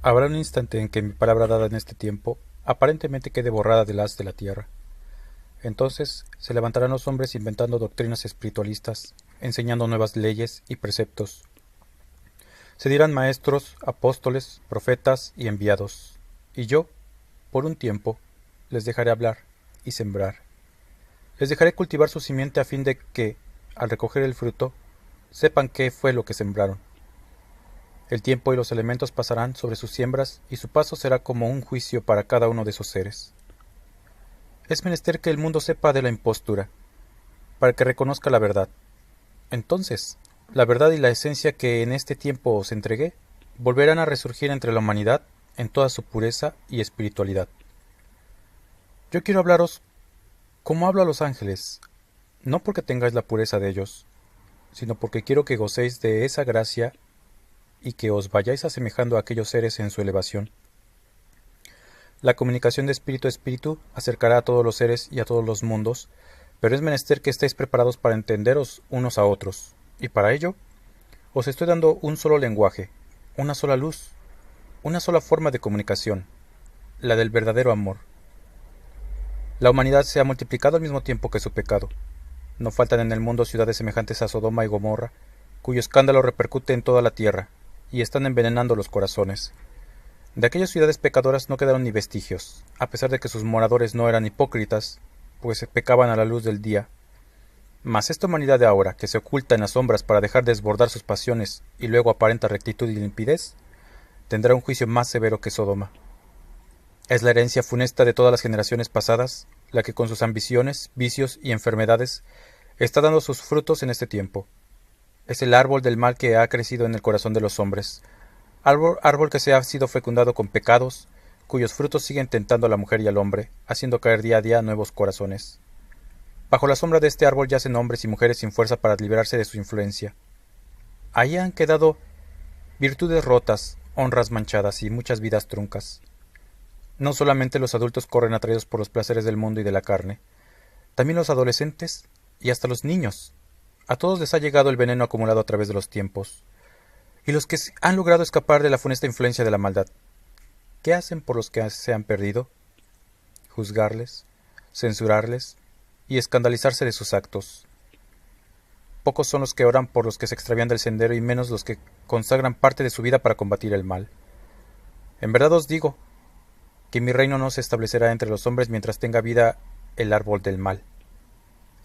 Habrá un instante en que mi palabra dada en este tiempo aparentemente quede borrada del haz de la tierra. Entonces se levantarán los hombres inventando doctrinas espiritualistas, enseñando nuevas leyes y preceptos. Se dirán maestros, apóstoles, profetas y enviados. Y yo, por un tiempo, les dejaré hablar y sembrar. Les dejaré cultivar su simiente a fin de que, al recoger el fruto, sepan qué fue lo que sembraron. El tiempo y los elementos pasarán sobre sus siembras y su paso será como un juicio para cada uno de esos seres. Es menester que el mundo sepa de la impostura, para que reconozca la verdad. Entonces, la verdad y la esencia que en este tiempo os entregué volverán a resurgir entre la humanidad en toda su pureza y espiritualidad. Yo quiero hablaros como hablo a los ángeles, no porque tengáis la pureza de ellos, sino porque quiero que gocéis de esa gracia y que os vayáis asemejando a aquellos seres en su elevación. La comunicación de espíritu a espíritu acercará a todos los seres y a todos los mundos, pero es menester que estéis preparados para entenderos unos a otros, y para ello os estoy dando un solo lenguaje, una sola luz, una sola forma de comunicación, la del verdadero amor. La humanidad se ha multiplicado al mismo tiempo que su pecado. No faltan en el mundo ciudades semejantes a Sodoma y Gomorra, cuyo escándalo repercute en toda la tierra, y están envenenando los corazones. De aquellas ciudades pecadoras no quedaron ni vestigios, a pesar de que sus moradores no eran hipócritas, pues pecaban a la luz del día. Mas esta humanidad de ahora, que se oculta en las sombras para dejar desbordar sus pasiones y luego aparenta rectitud y limpidez, tendrá un juicio más severo que Sodoma. Es la herencia funesta de todas las generaciones pasadas, la que con sus ambiciones, vicios y enfermedades está dando sus frutos en este tiempo. Es el árbol del mal que ha crecido en el corazón de los hombres, árbol que se ha sido fecundado con pecados, cuyos frutos siguen tentando a la mujer y al hombre, haciendo caer día a día nuevos corazones. Bajo la sombra de este árbol yacen hombres y mujeres sin fuerza para liberarse de su influencia. Ahí han quedado virtudes rotas, honras manchadas y muchas vidas truncas. No solamente los adultos corren atraídos por los placeres del mundo y de la carne, también los adolescentes y hasta los niños. A todos les ha llegado el veneno acumulado a través de los tiempos. Y los que han logrado escapar de la funesta influencia de la maldad, ¿qué hacen por los que se han perdido? Juzgarles, censurarles y escandalizarse de sus actos. Pocos son los que oran por los que se extravían del sendero y menos los que consagran parte de su vida para combatir el mal. En verdad os digo que mi reino no se establecerá entre los hombres mientras tenga vida el árbol del mal.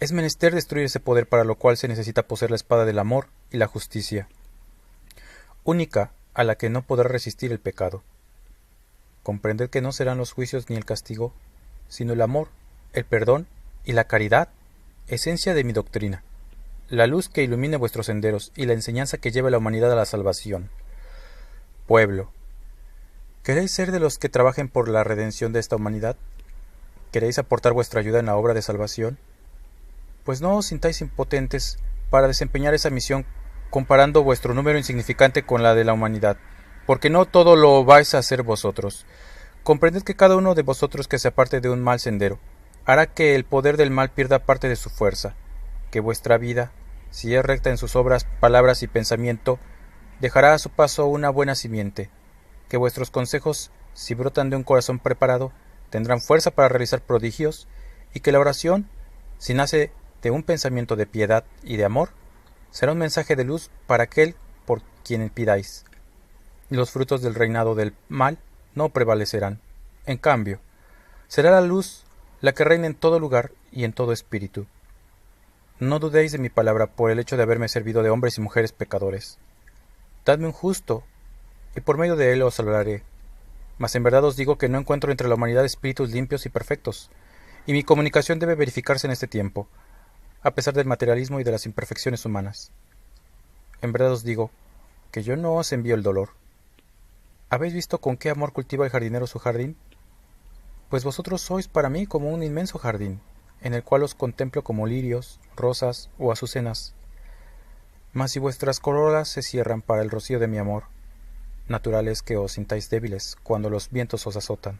Es menester destruir ese poder, para lo cual se necesita poseer la espada del amor y la justicia, única a la que no podrá resistir el pecado. Comprended que no serán los juicios ni el castigo, sino el amor, el perdón y la caridad, esencia de mi doctrina, la luz que ilumine vuestros senderos y la enseñanza que lleve a la humanidad a la salvación. Pueblo, ¿queréis ser de los que trabajen por la redención de esta humanidad? ¿Queréis aportar vuestra ayuda en la obra de salvación? Pues no os sintáis impotentes para desempeñar esa misión comparando vuestro número insignificante con la de la humanidad, porque no todo lo vais a hacer vosotros. Comprended que cada uno de vosotros que se aparte de un mal sendero hará que el poder del mal pierda parte de su fuerza, que vuestra vida, si es recta en sus obras, palabras y pensamiento, dejará a su paso una buena simiente, que vuestros consejos, si brotan de un corazón preparado, tendrán fuerza para realizar prodigios, y que la oración, si nace de un pensamiento de piedad y de amor, será un mensaje de luz para aquel por quien pidáis. Y los frutos del reinado del mal no prevalecerán. En cambio, será la luz la que reina en todo lugar y en todo espíritu. No dudéis de mi palabra por el hecho de haberme servido de hombres y mujeres pecadores. Dadme un justo, y por medio de él os salvaré. Mas en verdad os digo que no encuentro entre la humanidad espíritus limpios y perfectos, y mi comunicación debe verificarse en este tiempo, a pesar del materialismo y de las imperfecciones humanas. En verdad os digo que yo no os envío el dolor. ¿Habéis visto con qué amor cultiva el jardinero su jardín? Pues vosotros sois para mí como un inmenso jardín, en el cual os contemplo como lirios, rosas o azucenas. Mas si vuestras corolas se cierran para el rocío de mi amor, natural es que os sintáis débiles cuando los vientos os azotan.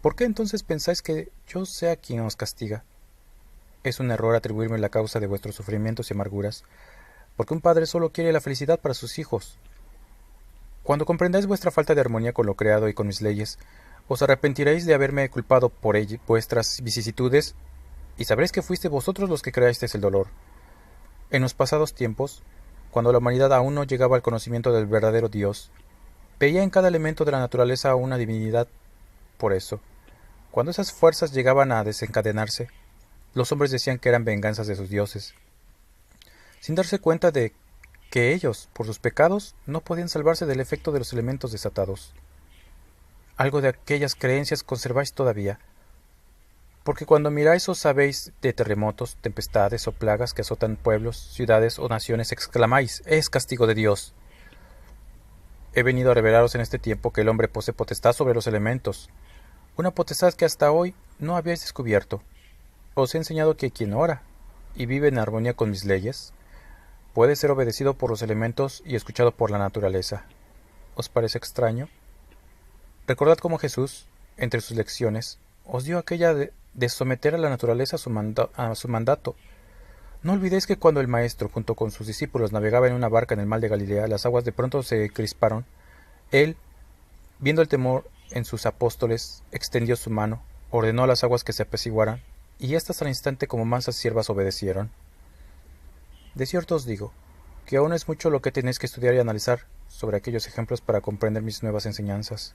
¿Por qué entonces pensáis que yo sea quien os castiga? Es un error atribuirme la causa de vuestros sufrimientos y amarguras, porque un padre solo quiere la felicidad para sus hijos. Cuando comprendáis vuestra falta de armonía con lo creado y con mis leyes, os arrepentiréis de haberme culpado por vuestras vicisitudes, y sabréis que fuiste vosotros los que creasteis el dolor. En los pasados tiempos, cuando la humanidad aún no llegaba al conocimiento del verdadero Dios, veía en cada elemento de la naturaleza una divinidad. Por eso, cuando esas fuerzas llegaban a desencadenarse, los hombres decían que eran venganzas de sus dioses, sin darse cuenta de que ellos, por sus pecados, no podían salvarse del efecto de los elementos desatados. Algo de aquellas creencias conserváis todavía, porque cuando miráis os sabéis de terremotos, tempestades o plagas que azotan pueblos, ciudades o naciones, exclamáis: «¡Es castigo de Dios!». He venido a revelaros en este tiempo que el hombre posee potestad sobre los elementos, una potestad que hasta hoy no habíais descubierto. Os he enseñado que quien ora y vive en armonía con mis leyes puede ser obedecido por los elementos y escuchado por la naturaleza. ¿Os parece extraño? Recordad cómo Jesús, entre sus lecciones, os dio aquella de someter a la naturaleza a su mandato. No olvidéis que cuando el Maestro, junto con sus discípulos, navegaba en una barca en el mar de Galilea, las aguas de pronto se crisparon. Él, viendo el temor en sus apóstoles, extendió su mano, ordenó a las aguas que se apaciguaran, y éstas al instante como mansas siervas obedecieron. De cierto os digo, que aún es mucho lo que tenéis que estudiar y analizar sobre aquellos ejemplos para comprender mis nuevas enseñanzas.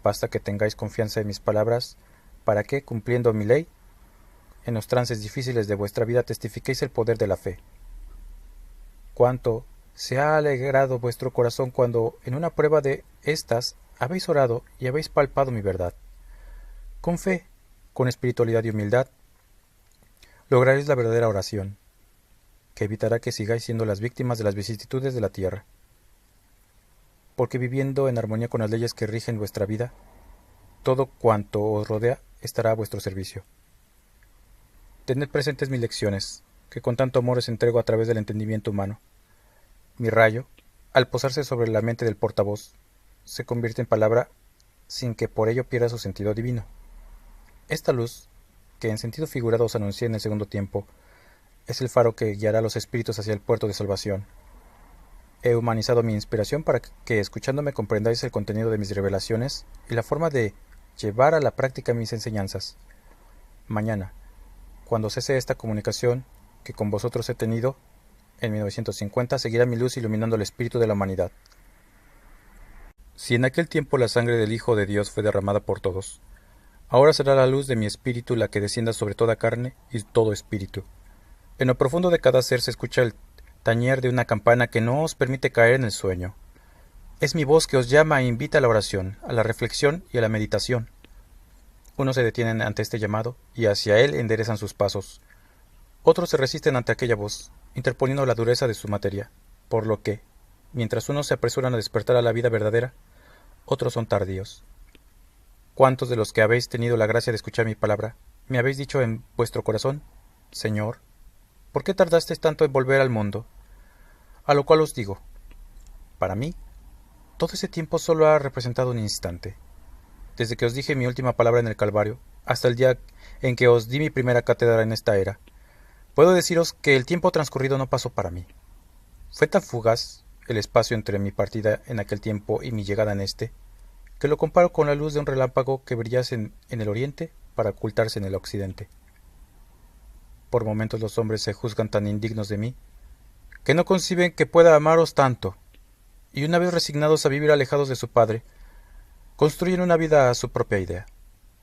Basta que tengáis confianza en mis palabras, para que, cumpliendo mi ley, en los trances difíciles de vuestra vida testifiquéis el poder de la fe. Cuánto se ha alegrado vuestro corazón cuando, en una prueba de estas, habéis orado y habéis palpado mi verdad. Con fe, con espiritualidad y humildad, lograréis la verdadera oración, que evitará que sigáis siendo las víctimas de las vicisitudes de la tierra. Porque viviendo en armonía con las leyes que rigen vuestra vida, todo cuanto os rodea estará a vuestro servicio. Tened presentes mis lecciones, que con tanto amor os entrego a través del entendimiento humano. Mi rayo, al posarse sobre la mente del portavoz, se convierte en palabra sin que por ello pierda su sentido divino. Esta luz, que en sentido figurado os anuncié en el segundo tiempo, es el faro que guiará a los espíritus hacia el puerto de salvación. He humanizado mi inspiración para que, escuchándome, comprendáis el contenido de mis revelaciones y la forma de llevar a la práctica mis enseñanzas. Mañana, cuando cese esta comunicación que con vosotros he tenido, en 1950 seguirá mi luz iluminando el espíritu de la humanidad. Si en aquel tiempo la sangre del Hijo de Dios fue derramada por todos, ahora será la luz de mi espíritu la que descienda sobre toda carne y todo espíritu. En lo profundo de cada ser se escucha el tañer de una campana que no os permite caer en el sueño. Es mi voz que os llama e invita a la oración, a la reflexión y a la meditación. Unos se detienen ante este llamado y hacia él enderezan sus pasos. Otros se resisten ante aquella voz, interponiendo la dureza de su materia, por lo que, mientras unos se apresuran a despertar a la vida verdadera, otros son tardíos. ¿Cuántos de los que habéis tenido la gracia de escuchar mi palabra, me habéis dicho en vuestro corazón: Señor, ¿por qué tardaste tanto en volver al mundo? A lo cual os digo, para mí, todo ese tiempo solo ha representado un instante, desde que os dije mi última palabra en el Calvario, hasta el día en que os di mi primera cátedra en esta era. Puedo deciros que el tiempo transcurrido no pasó para mí. Fue tan fugaz el espacio entre mi partida en aquel tiempo y mi llegada en este, que lo comparo con la luz de un relámpago que brillase en el oriente para ocultarse en el occidente. Por momentos los hombres se juzgan tan indignos de mí, que no conciben que pueda amaros tanto, y una vez resignados a vivir alejados de su Padre, construyen una vida a su propia idea,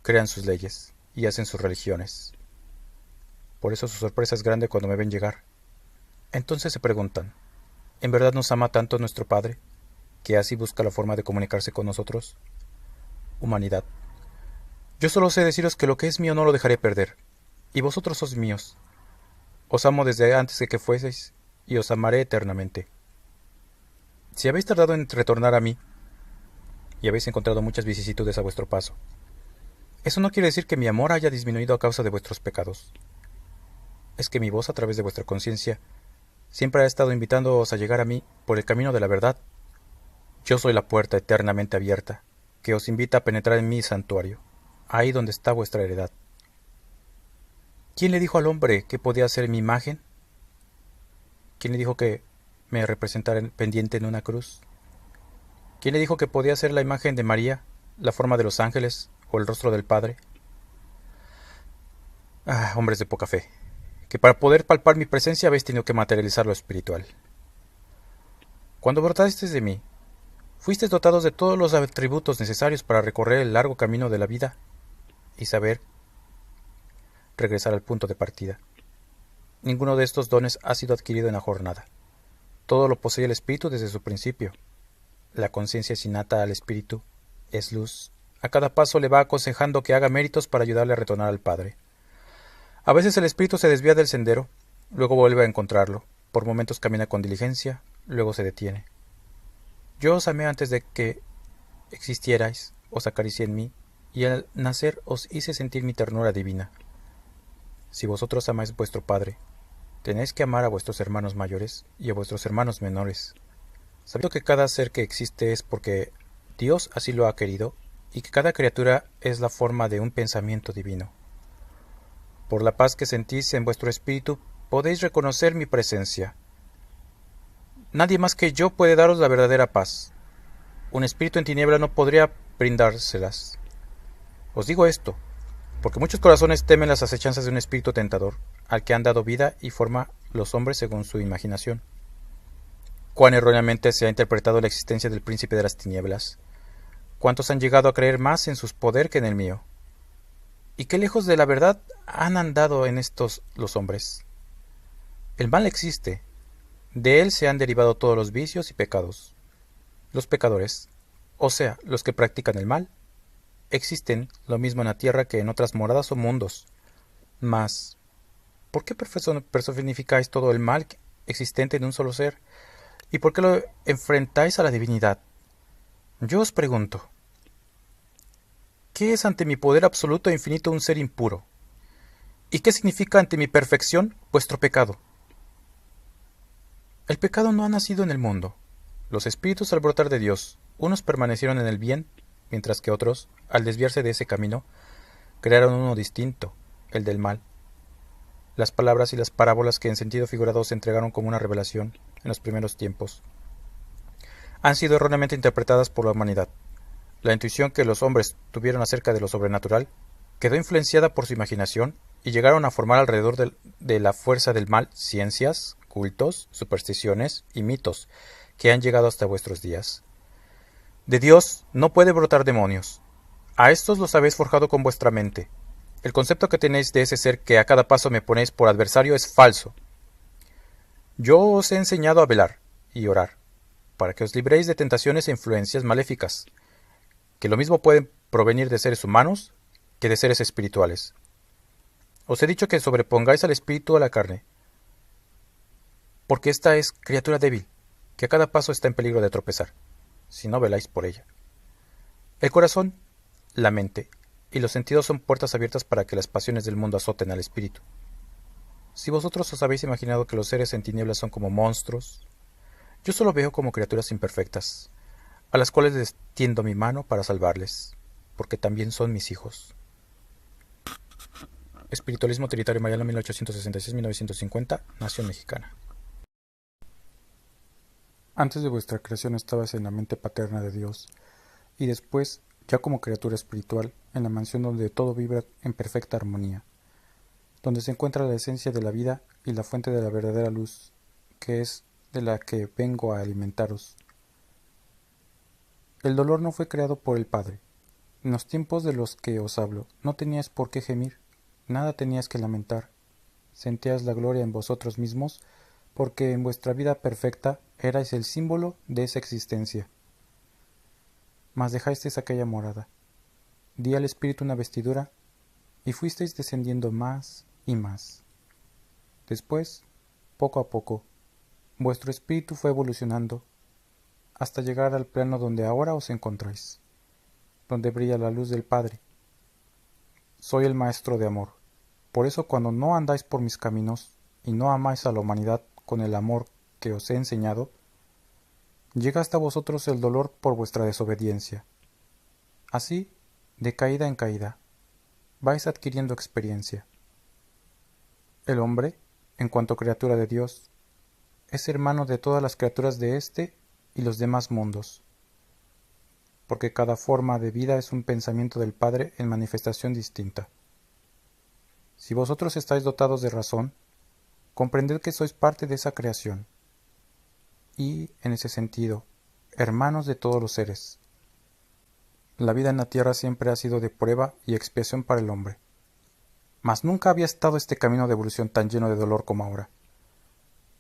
crean sus leyes y hacen sus religiones. Por eso su sorpresa es grande cuando me ven llegar. Entonces se preguntan, ¿en verdad nos ama tanto nuestro Padre, que así busca la forma de comunicarse con nosotros? Humanidad. Yo solo sé deciros que lo que es mío no lo dejaré perder, y vosotros sois míos. Os amo desde antes de que fueseis, y os amaré eternamente. Si habéis tardado en retornar a mí, y habéis encontrado muchas vicisitudes a vuestro paso, eso no quiere decir que mi amor haya disminuido a causa de vuestros pecados. Es que mi voz a través de vuestra conciencia siempre ha estado invitándoos a llegar a mí por el camino de la verdad. Yo soy la puerta eternamente abierta, que os invita a penetrar en mi santuario, ahí donde está vuestra heredad. ¿Quién le dijo al hombre que podía ser mi imagen? ¿Quién le dijo que me representara pendiente en una cruz? ¿Quién le dijo que podía ser la imagen de María, la forma de los ángeles o el rostro del Padre? Ah, hombres de poca fe, que para poder palpar mi presencia habéis tenido que materializar lo espiritual. Cuando brotasteis de mí, fuisteis dotados de todos los atributos necesarios para recorrer el largo camino de la vida y saber regresar al punto de partida. Ninguno de estos dones ha sido adquirido en la jornada. Todo lo posee el espíritu desde su principio. La conciencia es innata al espíritu, es luz. A cada paso le va aconsejando que haga méritos para ayudarle a retornar al Padre. A veces el espíritu se desvía del sendero, luego vuelve a encontrarlo. Por momentos camina con diligencia, luego se detiene. Yo os amé antes de que existierais, os acaricié en mí, y al nacer os hice sentir mi ternura divina. Si vosotros amáis vuestro Padre, tenéis que amar a vuestros hermanos mayores y a vuestros hermanos menores, sabiendo que cada ser que existe es porque Dios así lo ha querido, y que cada criatura es la forma de un pensamiento divino. Por la paz que sentís en vuestro espíritu, podéis reconocer mi presencia. Nadie más que yo puede daros la verdadera paz. Un espíritu en tiniebla no podría brindárselas. Os digo esto, porque muchos corazones temen las acechanzas de un espíritu tentador, al que han dado vida y forma los hombres según su imaginación. Cuán erróneamente se ha interpretado la existencia del príncipe de las tinieblas. Cuántos han llegado a creer más en su poder que en el mío. Y qué lejos de la verdad han andado en estos los hombres. El mal existe. De él se han derivado todos los vicios y pecados. Los pecadores, o sea, los que practican el mal, existen lo mismo en la tierra que en otras moradas o mundos. Mas, ¿por qué personificáis todo el mal existente en un solo ser? ¿Y por qué lo enfrentáis a la divinidad? Yo os pregunto, ¿qué es ante mi poder absoluto e infinito un ser impuro? ¿Y qué significa ante mi perfección vuestro pecado? El pecado no ha nacido en el mundo. Los espíritus al brotar de Dios, unos permanecieron en el bien, mientras que otros, al desviarse de ese camino, crearon uno distinto, el del mal. Las palabras y las parábolas que en sentido figurado se entregaron como una revelación en los primeros tiempos han sido erróneamente interpretadas por la humanidad. La intuición que los hombres tuvieron acerca de lo sobrenatural quedó influenciada por su imaginación y llegaron a formar alrededor de la fuerza del mal ciencias, cultos, supersticiones y mitos que han llegado hasta vuestros días. De Dios no puede brotar demonios. A estos los habéis forjado con vuestra mente. El concepto que tenéis de ese ser que a cada paso me ponéis por adversario es falso. Yo os he enseñado a velar y orar, para que os libréis de tentaciones e influencias maléficas, que lo mismo pueden provenir de seres humanos que de seres espirituales. Os he dicho que sobrepongáis al espíritu a la carne, porque esta es criatura débil, que a cada paso está en peligro de tropezar, si no veláis por ella. El corazón, la mente y los sentidos son puertas abiertas para que las pasiones del mundo azoten al espíritu. Si vosotros os habéis imaginado que los seres en tinieblas son como monstruos, yo solo veo como criaturas imperfectas, a las cuales les tiendo mi mano para salvarles, porque también son mis hijos. Espiritualismo Trinitario Mariano 1866-1950, Nación Mexicana. Antes de vuestra creación estabas en la mente paterna de Dios, y después, ya como criatura espiritual, en la mansión donde todo vibra en perfecta armonía, donde se encuentra la esencia de la vida y la fuente de la verdadera luz, que es de la que vengo a alimentaros. El dolor no fue creado por el Padre. En los tiempos de los que os hablo, no teníais por qué gemir, nada teníais que lamentar. Sentíais la gloria en vosotros mismos, porque en vuestra vida perfecta erais el símbolo de esa existencia. Mas dejasteis aquella morada. Di al Espíritu una vestidura, y fuisteis descendiendo más y más. Después, poco a poco, vuestro espíritu fue evolucionando, hasta llegar al plano donde ahora os encontráis, donde brilla la luz del Padre. Soy el Maestro de amor. Por eso cuando no andáis por mis caminos, y no amáis a la humanidad con el amor que os he enseñado, llega hasta vosotros el dolor por vuestra desobediencia. Así, de caída en caída, vais adquiriendo experiencia. El hombre, en cuanto criatura de Dios, es hermano de todas las criaturas de este y los demás mundos. porque cada forma de vida es un pensamiento del Padre en manifestación distinta. Si vosotros estáis dotados de razón, comprended que sois parte de esa creación, y, en ese sentido, hermanos de todos los seres. La vida en la tierra siempre ha sido de prueba y expiación para el hombre, mas nunca había estado este camino de evolución tan lleno de dolor como ahora.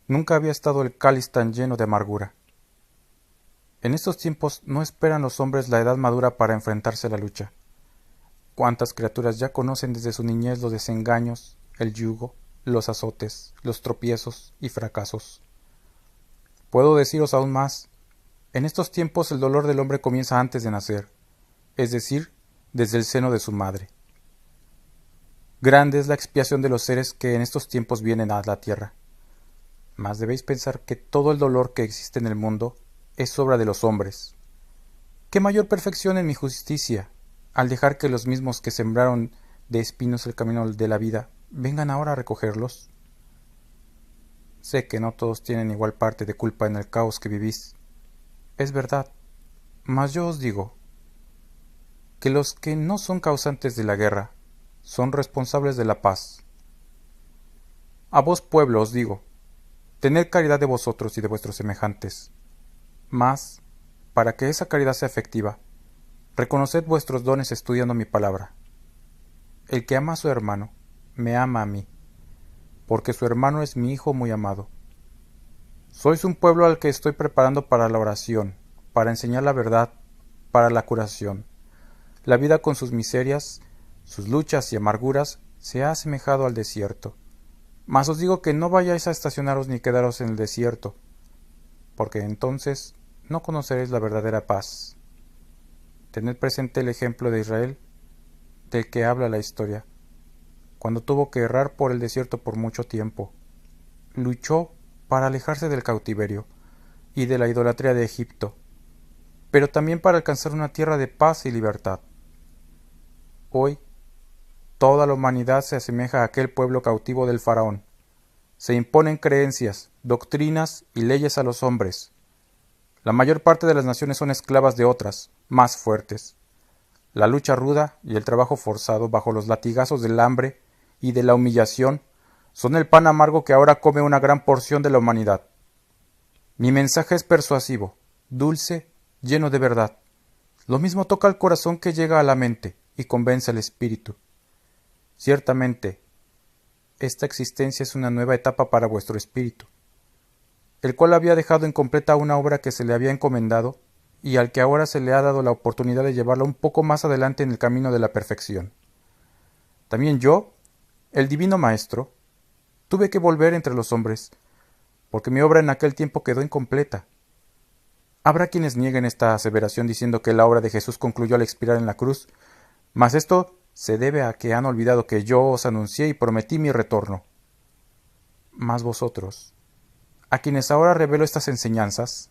Nunca había estado el cáliz tan lleno de amargura. En estos tiempos no esperan los hombres la edad madura para enfrentarse a la lucha. ¿Cuántas criaturas ya conocen desde su niñez los desengaños, el yugo, los azotes, los tropiezos y fracasos? Puedo deciros aún más. En estos tiempos el dolor del hombre comienza antes de nacer, es decir, desde el seno de su madre. Grande es la expiación de los seres que en estos tiempos vienen a la tierra. Mas debéis pensar que todo el dolor que existe en el mundo es obra de los hombres. ¿Qué mayor perfección en mi justicia, al dejar que los mismos que sembraron de espinos el camino de la vida vengan ahora a recogerlos? Sé que no todos tienen igual parte de culpa en el caos que vivís. Es verdad, mas yo os digo que los que no son causantes de la guerra son responsables de la paz. A vos, pueblo, os digo, tened caridad de vosotros y de vuestros semejantes. Mas, para que esa caridad sea efectiva, reconoced vuestros dones estudiando mi palabra. El que ama a su hermano, me ama a mí, porque su hermano es mi hijo muy amado. Sois un pueblo al que estoy preparando para la oración, para enseñar la verdad, para la curación. La vida con sus miserias, sus luchas y amarguras se ha asemejado al desierto. Mas os digo que no vayáis a estacionaros ni quedaros en el desierto, porque entonces no conoceréis la verdadera paz. Tened presente el ejemplo de Israel, del que habla la historia, cuando tuvo que errar por el desierto por mucho tiempo. Luchó para alejarse del cautiverio y de la idolatría de Egipto, pero también para alcanzar una tierra de paz y libertad. Hoy, toda la humanidad se asemeja a aquel pueblo cautivo del faraón. Se imponen creencias, doctrinas y leyes a los hombres. La mayor parte de las naciones son esclavas de otras, más fuertes. La lucha ruda y el trabajo forzado bajo los latigazos del hambre y de la humillación son el pan amargo que ahora come una gran porción de la humanidad. Mi mensaje es persuasivo, dulce, lleno de verdad. Lo mismo toca al corazón que llega a la mente y convence al espíritu. Ciertamente, esta existencia es una nueva etapa para vuestro espíritu, el cual había dejado incompleta una obra que se le había encomendado y al que ahora se le ha dado la oportunidad de llevarla un poco más adelante en el camino de la perfección. También yo, el divino Maestro, tuve que volver entre los hombres, porque mi obra en aquel tiempo quedó incompleta. Habrá quienes nieguen esta aseveración diciendo que la obra de Jesús concluyó al expirar en la cruz, mas esto se debe a que han olvidado que yo os anuncié y prometí mi retorno. Mas vosotros, a quienes ahora revelo estas enseñanzas,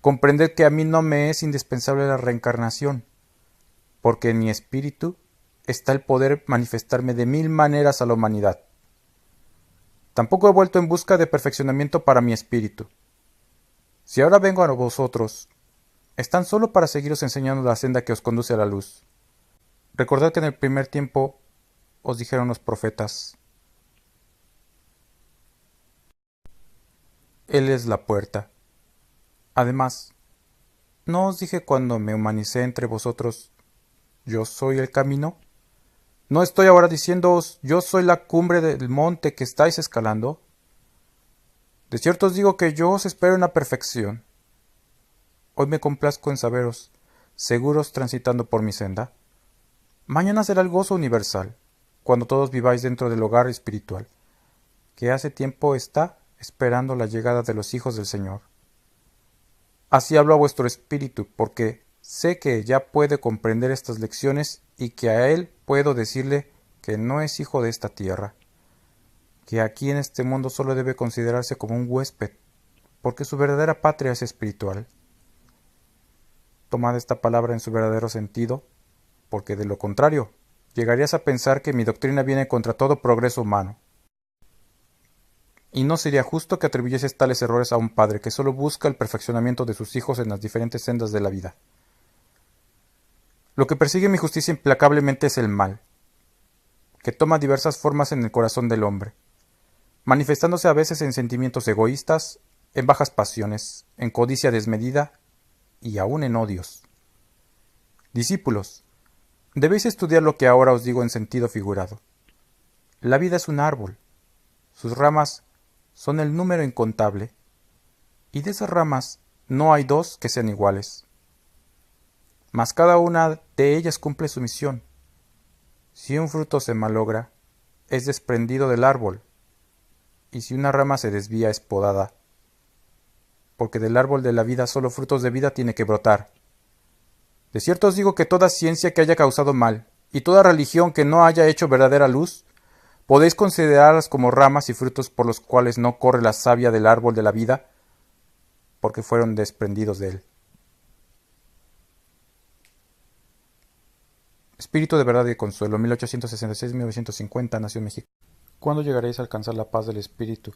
comprended que a mí no me es indispensable la reencarnación, porque en mi espíritu está el poder manifestarme de 1000 maneras a la humanidad. Tampoco he vuelto en busca de perfeccionamiento para mi espíritu. Si ahora vengo a vosotros, es tan solo para seguiros enseñando la senda que os conduce a la luz. Recordad que en el primer tiempo os dijeron los profetas: Él es la puerta. Además, ¿no os dije cuando me humanicé entre vosotros, yo soy el camino? ¿No estoy ahora diciéndoos, yo soy la cumbre del monte que estáis escalando? De cierto os digo que yo os espero en la perfección. Hoy me complazco en saberos, seguros transitando por mi senda. Mañana será el gozo universal, cuando todos viváis dentro del hogar espiritual, que hace tiempo está esperando la llegada de los hijos del Señor. Así hablo a vuestro espíritu, porque sé que ya puede comprender estas lecciones y que a él puedo decirle que no es hijo de esta tierra, que aquí en este mundo solo debe considerarse como un huésped, porque su verdadera patria es espiritual. Tomad esta palabra en su verdadero sentido, porque de lo contrario, llegarías a pensar que mi doctrina viene contra todo progreso humano. Y no sería justo que atribuyese tales errores a un padre que solo busca el perfeccionamiento de sus hijos en las diferentes sendas de la vida. Lo que persigue mi justicia implacablemente es el mal, que toma diversas formas en el corazón del hombre, manifestándose a veces en sentimientos egoístas, en bajas pasiones, en codicia desmedida y aun en odios. Discípulos, debéis estudiar lo que ahora os digo en sentido figurado. La vida es un árbol, sus ramas son el número incontable, y de esas ramas no hay dos que sean iguales. Mas cada una de ellas cumple su misión. Si un fruto se malogra, es desprendido del árbol, y si una rama se desvía es podada, porque del árbol de la vida solo frutos de vida tiene que brotar. De cierto os digo que toda ciencia que haya causado mal, y toda religión que no haya hecho verdadera luz, podéis considerarlas como ramas y frutos por los cuales no corre la savia del árbol de la vida, porque fueron desprendidos de él. Espíritu de verdad y consuelo, 1866-1950, Nación Mexicana. ¿Cuándo llegaréis a alcanzar la paz del espíritu,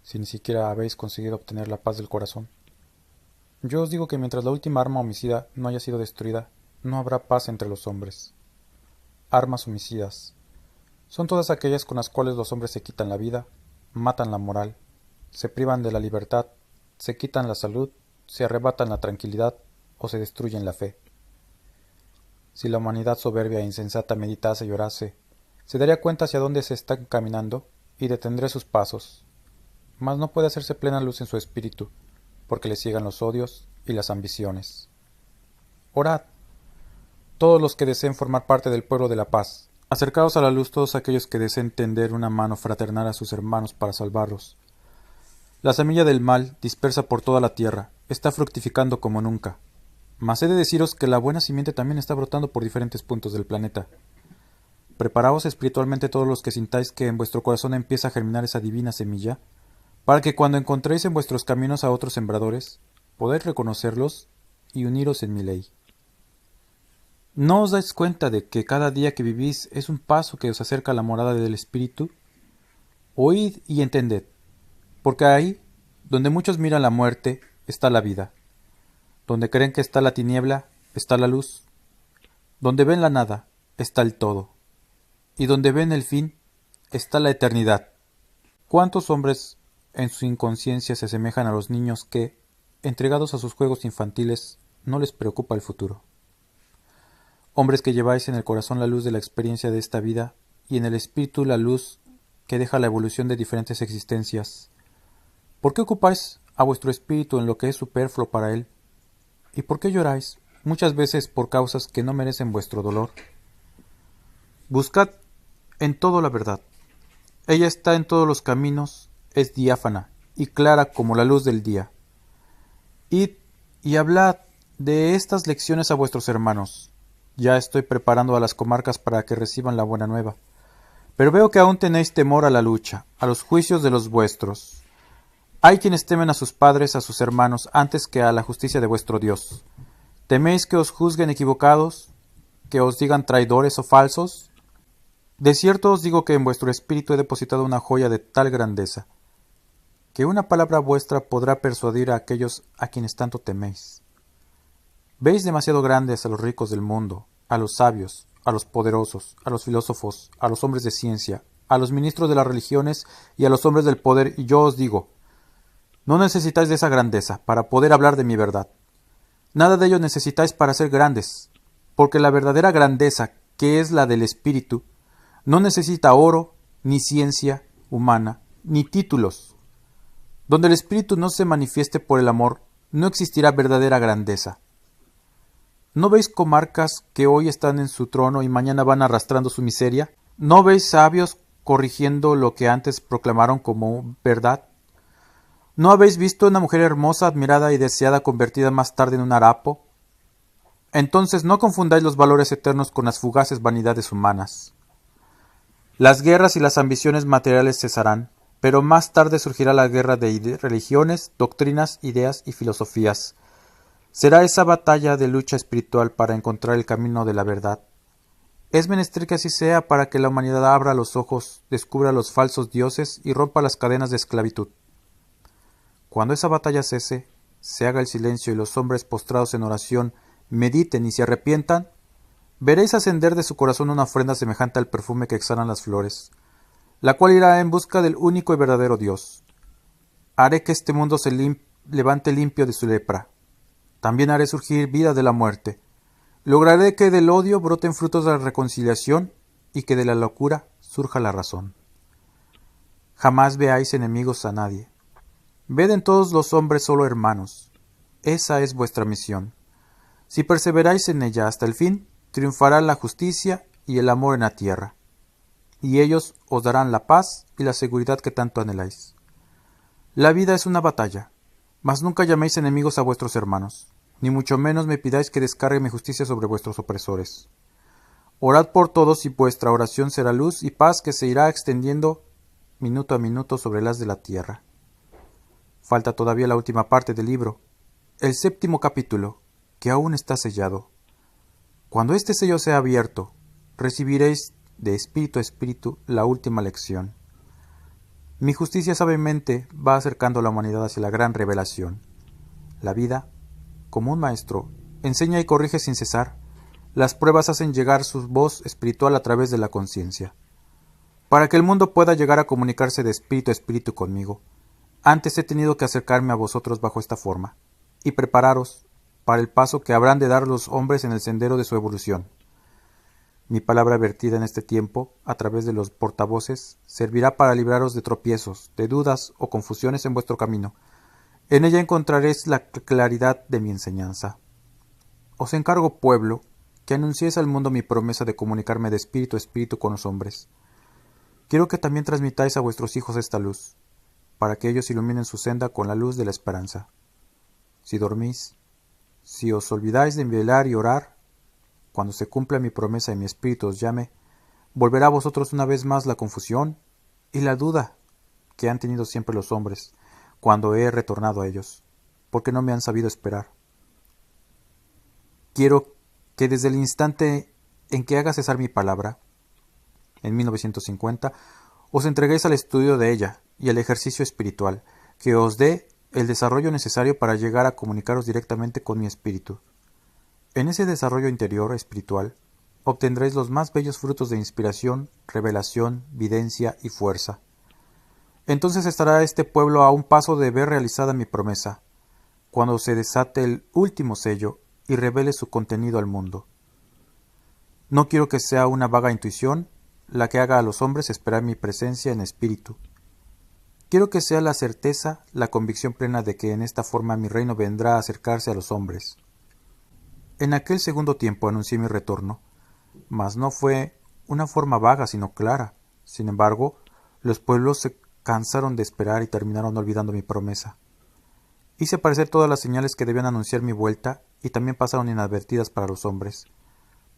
si ni siquiera habéis conseguido obtener la paz del corazón? Yo os digo que mientras la última arma homicida no haya sido destruida, no habrá paz entre los hombres. Armas homicidas son todas aquellas con las cuales los hombres se quitan la vida, matan la moral, se privan de la libertad, se quitan la salud, se arrebatan la tranquilidad o se destruyen la fe. Si la humanidad soberbia e insensata meditase y orase, se daría cuenta hacia dónde se está caminando y detendré sus pasos. Mas no puede hacerse plena luz en su espíritu, porque le ciegan los odios y las ambiciones. Orad, todos los que deseen formar parte del pueblo de la paz. Acercaos a la luz todos aquellos que deseen tender una mano fraternal a sus hermanos para salvarlos. La semilla del mal, dispersa por toda la tierra, está fructificando como nunca. Mas he de deciros que la buena simiente también está brotando por diferentes puntos del planeta. Preparaos espiritualmente todos los que sintáis que en vuestro corazón empieza a germinar esa divina semilla, para que cuando encontréis en vuestros caminos a otros sembradores, podáis reconocerlos y uniros en mi ley. ¿No os dais cuenta de que cada día que vivís es un paso que os acerca a la morada del Espíritu? Oíd y entended, porque ahí, donde muchos miran la muerte, está la vida. Donde creen que está la tiniebla, está la luz. Donde ven la nada, está el todo. Y donde ven el fin, está la eternidad. ¿Cuántos hombres en su inconsciencia se asemejan a los niños que, entregados a sus juegos infantiles, no les preocupa el futuro? Hombres que lleváis en el corazón la luz de la experiencia de esta vida y en el espíritu la luz que deja la evolución de diferentes existencias. ¿Por qué ocupáis a vuestro espíritu en lo que es superfluo para él? ¿Y por qué lloráis, muchas veces por causas que no merecen vuestro dolor? Buscad en todo la verdad. Ella está en todos los caminos, es diáfana y clara como la luz del día. Id y hablad de estas lecciones a vuestros hermanos. Ya estoy preparando a las comarcas para que reciban la buena nueva. Pero veo que aún tenéis temor a la lucha, a los juicios de los vuestros. Hay quienes temen a sus padres, a sus hermanos, antes que a la justicia de vuestro Dios. ¿Teméis que os juzguen equivocados, que os digan traidores o falsos? De cierto os digo que en vuestro espíritu he depositado una joya de tal grandeza, que una palabra vuestra podrá persuadir a aquellos a quienes tanto teméis. Veis demasiado grandes a los ricos del mundo, a los sabios, a los poderosos, a los filósofos, a los hombres de ciencia, a los ministros de las religiones y a los hombres del poder, y yo os digo, no necesitáis de esa grandeza para poder hablar de mi verdad. Nada de ello necesitáis para ser grandes, porque la verdadera grandeza, que es la del espíritu, no necesita oro, ni ciencia humana, ni títulos. Donde el espíritu no se manifieste por el amor, no existirá verdadera grandeza. ¿No veis comarcas que hoy están en su trono y mañana van arrastrando su miseria? ¿No veis sabios corrigiendo lo que antes proclamaron como verdad? ¿No habéis visto una mujer hermosa, admirada y deseada convertida más tarde en un harapo? Entonces no confundáis los valores eternos con las fugaces vanidades humanas. Las guerras y las ambiciones materiales cesarán, pero más tarde surgirá la guerra de religiones, doctrinas, ideas y filosofías. Será esa batalla de lucha espiritual para encontrar el camino de la verdad. Es menester que así sea para que la humanidad abra los ojos, descubra los falsos dioses y rompa las cadenas de esclavitud. Cuando esa batalla cese, se haga el silencio y los hombres postrados en oración mediten y se arrepientan, Veréis ascender de su corazón una ofrenda semejante al perfume que exhalan las flores, la cual irá en busca del único y verdadero Dios. Haré que este mundo se levante limpio de su lepra. También haré surgir vida de la muerte. Lograré que del odio broten frutos de la reconciliación y que de la locura surja la razón. Jamás veáis enemigos a nadie. Ved en todos los hombres solo hermanos. Esa es vuestra misión. Si perseveráis en ella hasta el fin, triunfará la justicia y el amor en la tierra, y ellos os darán la paz y la seguridad que tanto anheláis. La vida es una batalla, mas nunca llaméis enemigos a vuestros hermanos, ni mucho menos me pidáis que descargue mi justicia sobre vuestros opresores. Orad por todos y vuestra oración será luz y paz que se irá extendiendo minuto a minuto sobre el haz de la tierra. Falta todavía la última parte del libro, el 7º capítulo, que aún está sellado. Cuando este sello sea abierto, recibiréis de espíritu a espíritu la última lección. Mi justicia sabiamente va acercando a la humanidad hacia la gran revelación. La vida, como un maestro, enseña y corrige sin cesar. Las pruebas hacen llegar su voz espiritual a través de la conciencia. Para que el mundo pueda llegar a comunicarse de espíritu a espíritu conmigo, antes he tenido que acercarme a vosotros bajo esta forma, y prepararos para el paso que habrán de dar los hombres en el sendero de su evolución. Mi palabra vertida en este tiempo, a través de los portavoces, servirá para libraros de tropiezos, de dudas o confusiones en vuestro camino. En ella encontraréis la claridad de mi enseñanza. Os encargo, pueblo, que anunciéis al mundo mi promesa de comunicarme de espíritu a espíritu con los hombres. Quiero que también transmitáis a vuestros hijos esta luz, para que ellos iluminen su senda con la luz de la esperanza. Si dormís, si os olvidáis de velar y orar, cuando se cumpla mi promesa y mi espíritu os llame, volverá a vosotros una vez más la confusión y la duda que han tenido siempre los hombres cuando he retornado a ellos, porque no me han sabido esperar. Quiero que desde el instante en que haga cesar mi palabra, en 1950, os entreguéis al estudio de ella y al ejercicio espiritual, que os dé el desarrollo necesario para llegar a comunicaros directamente con mi espíritu. En ese desarrollo interior espiritual obtendréis los más bellos frutos de inspiración, revelación, videncia y fuerza. Entonces estará este pueblo a un paso de ver realizada mi promesa, cuando se desate el último sello y revele su contenido al mundo. No quiero que sea una vaga intuición la que haga a los hombres esperar mi presencia en espíritu. Quiero que sea la certeza, la convicción plena de que en esta forma mi reino vendrá a acercarse a los hombres. En aquel segundo tiempo anuncié mi retorno, mas no fue una forma vaga sino clara. Sin embargo, los pueblos se cansaron de esperar y terminaron olvidando mi promesa. Hice aparecer todas las señales que debían anunciar mi vuelta y también pasaron inadvertidas para los hombres,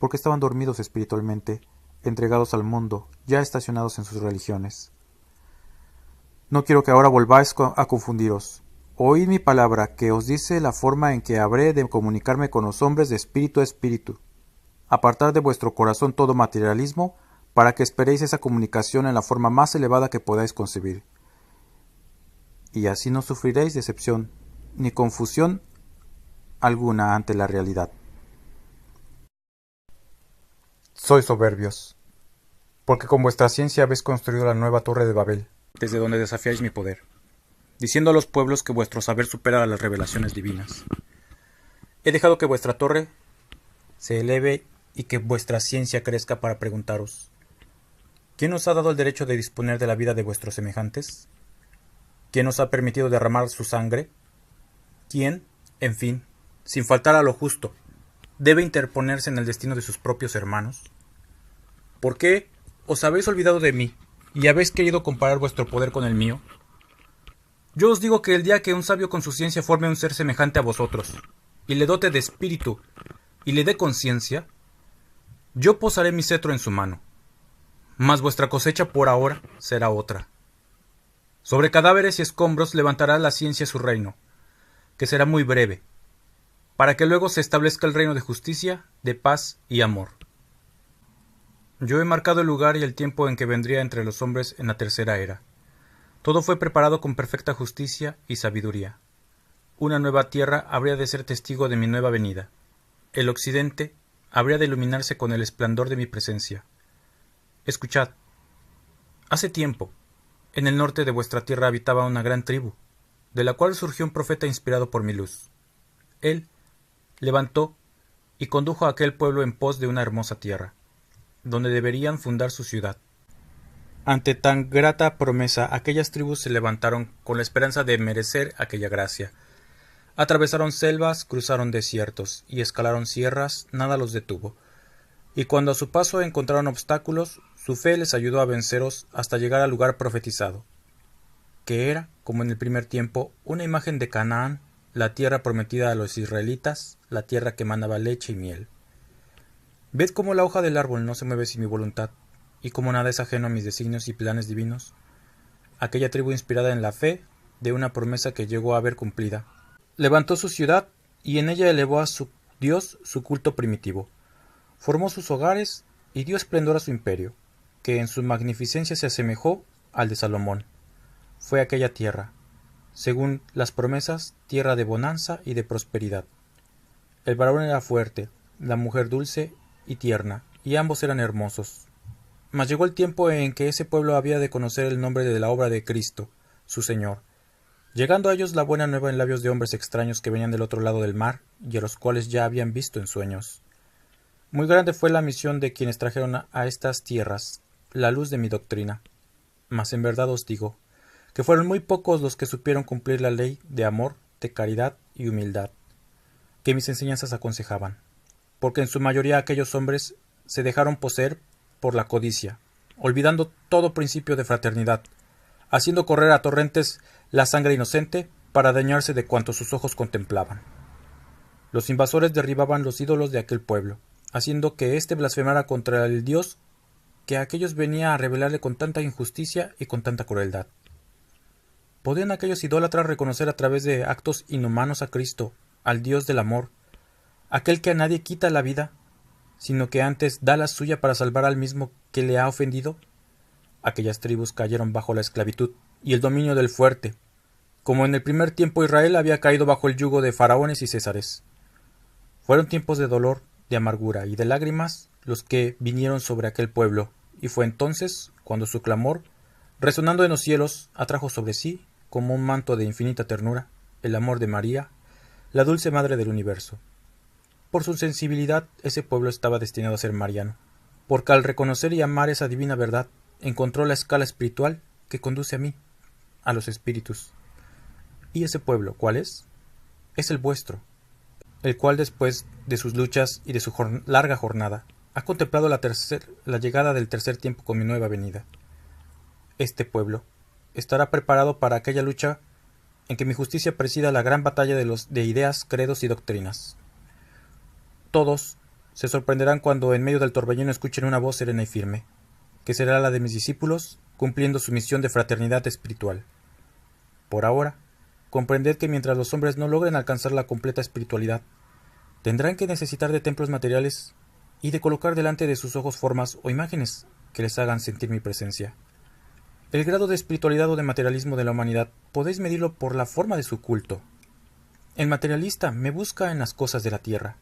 porque estaban dormidos espiritualmente, entregados al mundo, ya estacionados en sus religiones. No quiero que ahora volváis a confundiros. Oíd mi palabra, que os dice la forma en que habré de comunicarme con los hombres de espíritu a espíritu. Apartad de vuestro corazón todo materialismo, para que esperéis esa comunicación en la forma más elevada que podáis concebir. Y así no sufriréis decepción, ni confusión alguna ante la realidad. Sois soberbios, porque con vuestra ciencia habéis construido la nueva torre de Babel, desde donde desafiáis mi poder, diciendo a los pueblos que vuestro saber supera las revelaciones divinas. He dejado que vuestra torre se eleve y que vuestra ciencia crezca para preguntaros: ¿quién os ha dado el derecho de disponer de la vida de vuestros semejantes? ¿Quién os ha permitido derramar su sangre? ¿Quién, en fin, sin faltar a lo justo, debe interponerse en el destino de sus propios hermanos? ¿Por qué os habéis olvidado de mí y habéis querido comparar vuestro poder con el mío? Yo os digo que el día que un sabio con su ciencia forme un ser semejante a vosotros, y le dote de espíritu, y le dé conciencia, yo posaré mi cetro en su mano, mas vuestra cosecha por ahora será otra. Sobre cadáveres y escombros levantará la ciencia su reino, que será muy breve, para que luego se establezca el reino de justicia, de paz y amor. Yo he marcado el lugar y el tiempo en que vendría entre los hombres en la tercera era. Todo fue preparado con perfecta justicia y sabiduría. Una nueva tierra habría de ser testigo de mi nueva venida. El occidente habría de iluminarse con el esplendor de mi presencia. Escuchad. Hace tiempo, en el norte de vuestra tierra habitaba una gran tribu, de la cual surgió un profeta inspirado por mi luz. Él levantó y condujo a aquel pueblo en pos de una hermosa tierra, donde deberían fundar su ciudad. Ante tan grata promesa, aquellas tribus se levantaron con la esperanza de merecer aquella gracia. Atravesaron selvas, cruzaron desiertos y escalaron sierras, nada los detuvo. Y cuando a su paso encontraron obstáculos, su fe les ayudó a venceros hasta llegar al lugar profetizado, que era, como en el primer tiempo, una imagen de Canaán, la tierra prometida a los israelitas, la tierra que manaba leche y miel. Ved cómo la hoja del árbol no se mueve sin mi voluntad, y como nada es ajeno a mis designios y planes divinos. Aquella tribu inspirada en la fe de una promesa que llegó a ver cumplida, levantó su ciudad y en ella elevó a su Dios su culto primitivo. Formó sus hogares y dio esplendor a su imperio, que en su magnificencia se asemejó al de Salomón. Fue aquella tierra, según las promesas, tierra de bonanza y de prosperidad. El varón era fuerte, la mujer dulce y tierna, y ambos eran hermosos. Mas llegó el tiempo en que ese pueblo había de conocer el nombre de la obra de Cristo, su Señor, llegando a ellos la buena nueva en labios de hombres extraños que venían del otro lado del mar y a los cuales ya habían visto en sueños. Muy grande fue la misión de quienes trajeron a estas tierras la luz de mi doctrina. Mas en verdad os digo, que fueron muy pocos los que supieron cumplir la ley de amor, de caridad y humildad, que mis enseñanzas aconsejaban, porque en su mayoría aquellos hombres se dejaron poseer por la codicia, olvidando todo principio de fraternidad, haciendo correr a torrentes la sangre inocente para dañarse de cuanto sus ojos contemplaban. Los invasores derribaban los ídolos de aquel pueblo, haciendo que éste blasfemara contra el Dios que a aquellos venía a revelarle con tanta injusticia y con tanta crueldad. ¿Podían aquellos idólatras reconocer a través de actos inhumanos a Cristo, al Dios del amor, aquel que a nadie quita la vida, sino que antes da la suya para salvar al mismo que le ha ofendido? Aquellas tribus cayeron bajo la esclavitud y el dominio del fuerte, como en el primer tiempo Israel había caído bajo el yugo de faraones y césares. Fueron tiempos de dolor, de amargura y de lágrimas los que vinieron sobre aquel pueblo, y fue entonces cuando su clamor, resonando en los cielos, atrajo sobre sí, como un manto de infinita ternura, el amor de María, la dulce madre del universo. Por su sensibilidad, ese pueblo estaba destinado a ser mariano, porque al reconocer y amar esa divina verdad, encontró la escala espiritual que conduce a mí, a los espíritus. ¿Y ese pueblo cuál es? Es el vuestro, el cual después de sus luchas y de su larga jornada, ha contemplado la llegada del tercer tiempo con mi nueva venida. Este pueblo estará preparado para aquella lucha en que mi justicia presida la gran batalla de ideas, credos y doctrinas. Todos se sorprenderán cuando en medio del torbellino escuchen una voz serena y firme, que será la de mis discípulos, cumpliendo su misión de fraternidad espiritual. Por ahora, comprended que mientras los hombres no logren alcanzar la completa espiritualidad, tendrán que necesitar de templos materiales y de colocar delante de sus ojos formas o imágenes que les hagan sentir mi presencia. El grado de espiritualidad o de materialismo de la humanidad podéis medirlo por la forma de su culto. El materialista me busca en las cosas de la tierra,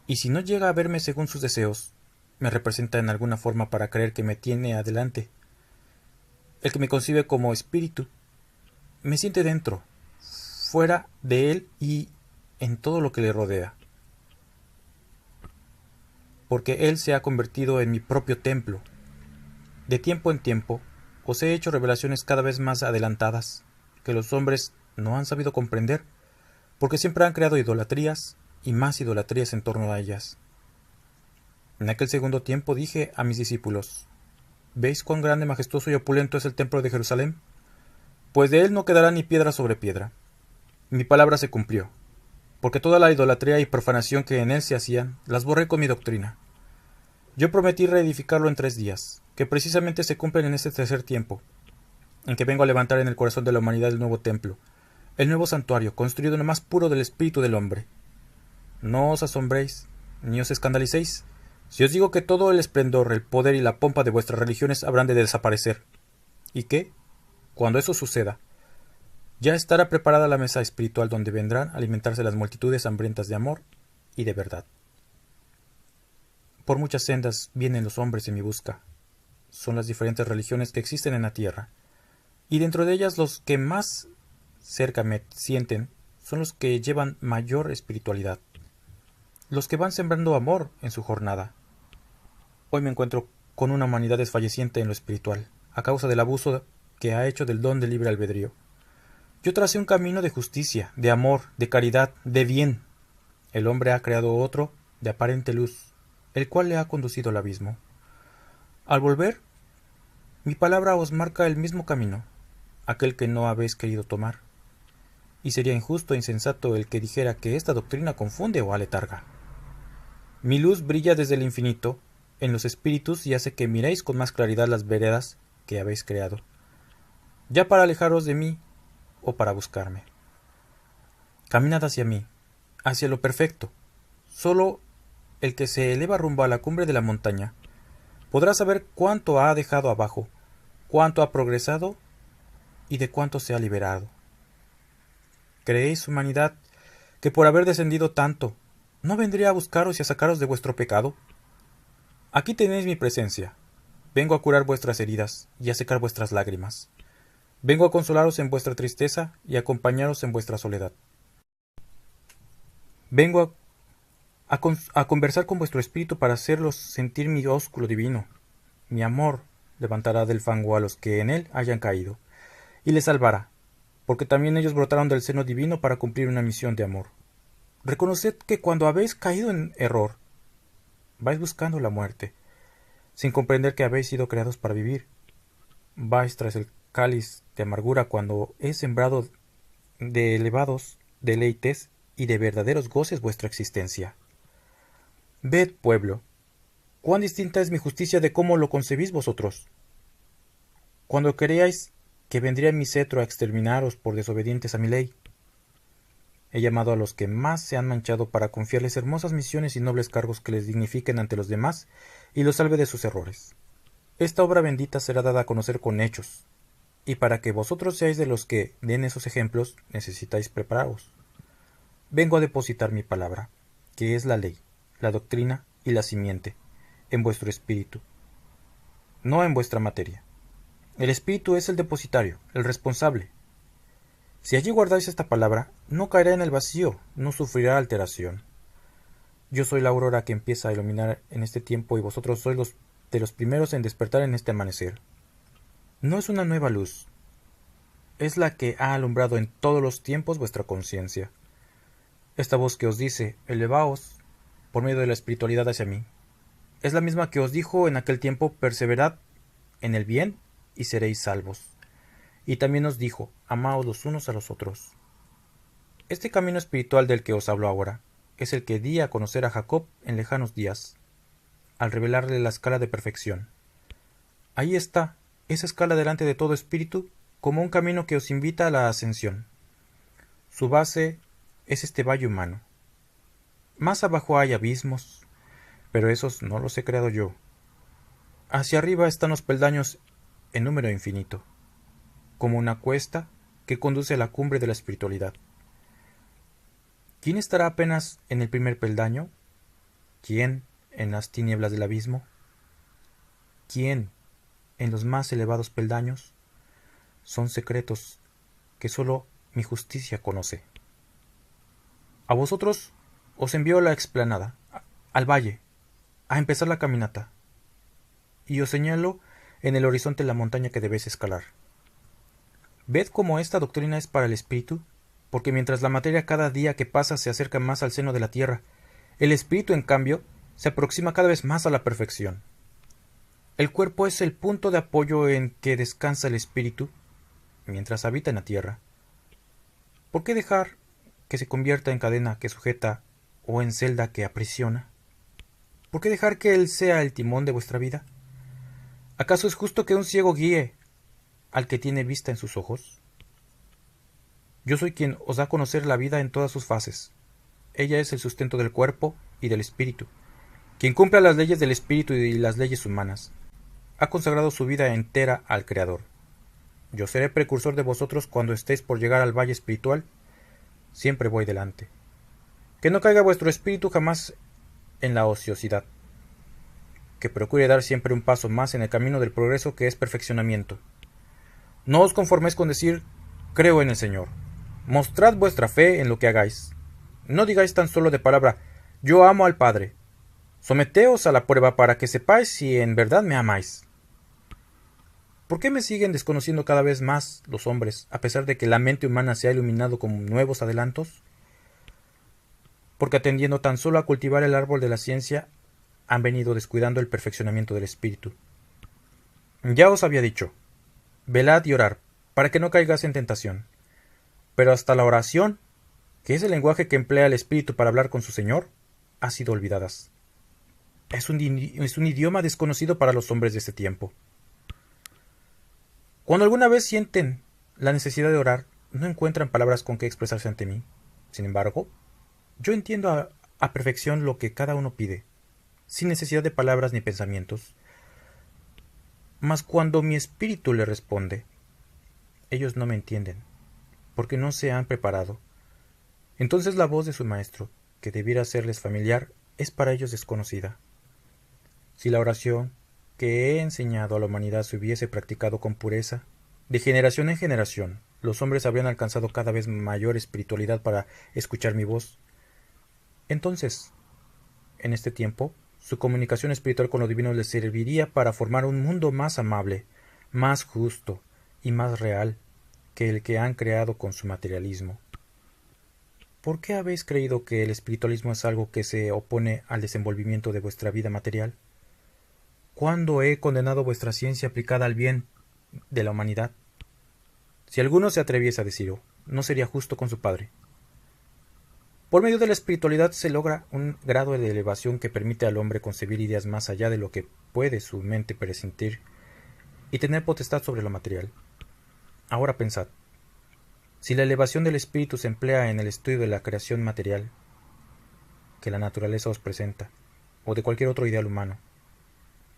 y si no llega a verme según sus deseos, me representa en alguna forma para creer que me tiene adelante. El que me concibe como espíritu, me siente dentro, fuera de él y en todo lo que le rodea, porque él se ha convertido en mi propio templo. De tiempo en tiempo, os he hecho revelaciones cada vez más adelantadas, que los hombres no han sabido comprender, porque siempre han creado idolatrías y más idolatrías en torno a ellas. En aquel segundo tiempo dije a mis discípulos, ¿veis cuán grande, majestuoso y opulento es el templo de Jerusalén? Pues de él no quedará ni piedra sobre piedra. Mi palabra se cumplió, porque toda la idolatría y profanación que en él se hacían, las borré con mi doctrina. Yo prometí reedificarlo en 3 días, que precisamente se cumplen en este tercer tiempo, en que vengo a levantar en el corazón de la humanidad el nuevo templo, el nuevo santuario, construido en lo más puro del espíritu del hombre. No os asombréis, ni os escandalicéis, si os digo que todo el esplendor, el poder y la pompa de vuestras religiones habrán de desaparecer, y que, cuando eso suceda, ya estará preparada la mesa espiritual donde vendrán a alimentarse las multitudes hambrientas de amor y de verdad. Por muchas sendas vienen los hombres en mi busca. Son las diferentes religiones que existen en la tierra, y dentro de ellas los que más cerca me sienten son los que llevan mayor espiritualidad, los que van sembrando amor en su jornada. Hoy me encuentro con una humanidad desfalleciente en lo espiritual, a causa del abuso que ha hecho del don de libre albedrío. Yo tracé un camino de justicia, de amor, de caridad, de bien. El hombre ha creado otro de aparente luz, el cual le ha conducido al abismo. Al volver, mi palabra os marca el mismo camino, aquel que no habéis querido tomar, y sería injusto e insensato el que dijera que esta doctrina confunde o aletarga. Mi luz brilla desde el infinito en los espíritus y hace que miréis con más claridad las veredas que habéis creado, ya para alejaros de mí o para buscarme. Caminad hacia mí, hacia lo perfecto. Solo el que se eleva rumbo a la cumbre de la montaña podrá saber cuánto ha dejado abajo, cuánto ha progresado y de cuánto se ha liberado. ¿Creéis, humanidad, que por haber descendido tanto, no vendría a buscaros y a sacaros de vuestro pecado? Aquí tenéis mi presencia. Vengo a curar vuestras heridas y a secar vuestras lágrimas. Vengo a consolaros en vuestra tristeza y a acompañaros en vuestra soledad. Vengo a conversar con vuestro espíritu para hacerlos sentir mi ósculo divino. Mi amor levantará del fango a los que en él hayan caído, y les salvará, porque también ellos brotaron del seno divino para cumplir una misión de amor. Reconoced que cuando habéis caído en error, vais buscando la muerte, sin comprender que habéis sido creados para vivir. Vais tras el cáliz de amargura cuando he sembrado de elevados deleites y de verdaderos goces vuestra existencia. Ved, pueblo, cuán distinta es mi justicia de cómo lo concebís vosotros. Cuando creíais que vendría mi cetro a exterminaros por desobedientes a mi ley, he llamado a los que más se han manchado para confiarles hermosas misiones y nobles cargos que les dignifiquen ante los demás y los salve de sus errores. Esta obra bendita será dada a conocer con hechos, y para que vosotros seáis de los que den esos ejemplos, necesitáis prepararos. Vengo a depositar mi palabra, que es la ley, la doctrina y la simiente, en vuestro espíritu, no en vuestra materia. El espíritu es el depositario, el responsable. Si allí guardáis esta palabra, no caerá en el vacío, no sufrirá alteración. Yo soy la aurora que empieza a iluminar en este tiempo y vosotros sois de los primeros en despertar en este amanecer. No es una nueva luz, es la que ha alumbrado en todos los tiempos vuestra conciencia. Esta voz que os dice, elevaos, por medio de la espiritualidad hacia mí, es la misma que os dijo en aquel tiempo, perseverad en el bien y seréis salvos. Y también os dijo, amaos los unos a los otros. Este camino espiritual del que os hablo ahora es el que di a conocer a Jacob en lejanos días, al revelarle la escala de perfección. Ahí está, esa escala delante de todo espíritu, como un camino que os invita a la ascensión. Su base es este valle humano. Más abajo hay abismos, pero esos no los he creado yo. Hacia arriba están los peldaños en número infinito, como una cuesta que conduce a la cumbre de la espiritualidad. ¿Quién estará apenas en el primer peldaño? ¿Quién en las tinieblas del abismo? ¿Quién en los más elevados peldaños? Son secretos que sólo mi justicia conoce. A vosotros os envío a la explanada, al valle, a empezar la caminata, y os señalo en el horizonte la montaña que debéis escalar. Ved cómo esta doctrina es para el espíritu, porque mientras la materia cada día que pasa se acerca más al seno de la tierra, el espíritu, en cambio, se aproxima cada vez más a la perfección. El cuerpo es el punto de apoyo en que descansa el espíritu, mientras habita en la tierra. ¿Por qué dejar que se convierta en cadena que sujeta o en celda que aprisiona? ¿Por qué dejar que él sea el timón de vuestra vida? ¿Acaso es justo que un ciego guíe al que tiene vista en sus ojos? Yo soy quien os da a conocer la vida en todas sus fases. Ella es el sustento del cuerpo y del espíritu. Quien cumpla las leyes del espíritu y las leyes humanas, ha consagrado su vida entera al Creador. Yo seré precursor de vosotros cuando estéis por llegar al valle espiritual. Siempre voy delante. Que no caiga vuestro espíritu jamás en la ociosidad. que procure dar siempre un paso más en el camino del progreso que es perfeccionamiento. No os conforméis con decir creo en el Señor. Mostrad vuestra fe en lo que hagáis. No digáis tan solo de palabra yo amo al Padre. Someteos a la prueba para que sepáis si en verdad me amáis. ¿Por qué me siguen desconociendo cada vez más los hombres, a pesar de que la mente humana se ha iluminado con nuevos adelantos? Porque atendiendo tan solo a cultivar el árbol de la ciencia, han venido descuidando el perfeccionamiento del espíritu. Ya os había dicho, velad y orad, para que no caigáis en tentación. Pero hasta la oración, que es el lenguaje que emplea el espíritu para hablar con su Señor, ha sido olvidadas. Es un idioma desconocido para los hombres de este tiempo. Cuando alguna vez sienten la necesidad de orar, no encuentran palabras con que expresarse ante mí. Sin embargo, yo entiendo a perfección lo que cada uno pide, sin necesidad de palabras ni pensamientos. Mas cuando mi espíritu le responde, ellos no me entienden, porque no se han preparado. Entonces la voz de su maestro, que debiera serles familiar, es para ellos desconocida. Si la oración que he enseñado a la humanidad se hubiese practicado con pureza, de generación en generación, los hombres habrían alcanzado cada vez mayor espiritualidad para escuchar mi voz. Entonces, en este tiempo, su comunicación espiritual con lo divino les serviría para formar un mundo más amable, más justo y más real que el que han creado con su materialismo. ¿Por qué habéis creído que el espiritualismo es algo que se opone al desenvolvimiento de vuestra vida material? ¿Cuándo he condenado vuestra ciencia aplicada al bien de la humanidad? Si alguno se atreviese a decirlo, no sería justo con su Padre. Por medio de la espiritualidad se logra un grado de elevación que permite al hombre concebir ideas más allá de lo que puede su mente presentir y tener potestad sobre lo material. Ahora pensad, si la elevación del espíritu se emplea en el estudio de la creación material que la naturaleza os presenta, o de cualquier otro ideal humano,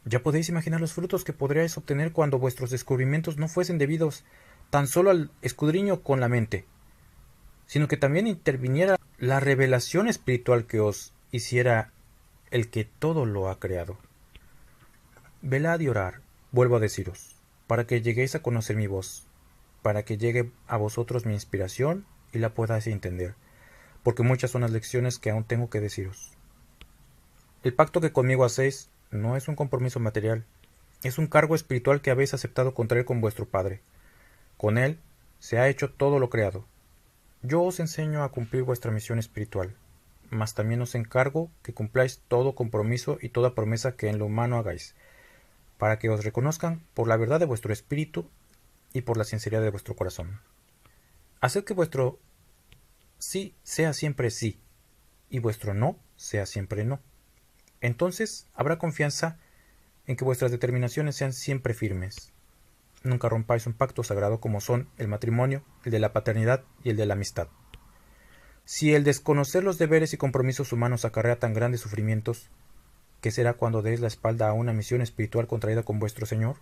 ya podéis imaginar los frutos que podríais obtener cuando vuestros descubrimientos no fuesen debidos tan solo al escudriño con la mente, sino que también interviniera la revelación espiritual que os hiciera el que todo lo ha creado. Velad y orad, vuelvo a deciros, para que lleguéis a conocer mi voz, para que llegue a vosotros mi inspiración y la podáis entender, porque muchas son las lecciones que aún tengo que deciros. El pacto que conmigo hacéis no es un compromiso material, es un cargo espiritual que habéis aceptado contraer con vuestro Padre. Con él se ha hecho todo lo creado. Yo os enseño a cumplir vuestra misión espiritual, mas también os encargo que cumpláis todo compromiso y toda promesa que en lo humano hagáis, para que os reconozcan por la verdad de vuestro espíritu y por la sinceridad de vuestro corazón. Haced que vuestro sí sea siempre sí, y vuestro no sea siempre no. Entonces habrá confianza en que vuestras determinaciones sean siempre firmes. Nunca rompáis un pacto sagrado como son el matrimonio, el de la paternidad y el de la amistad. Si el desconocer los deberes y compromisos humanos acarrea tan grandes sufrimientos, ¿qué será cuando deis la espalda a una misión espiritual contraída con vuestro Señor?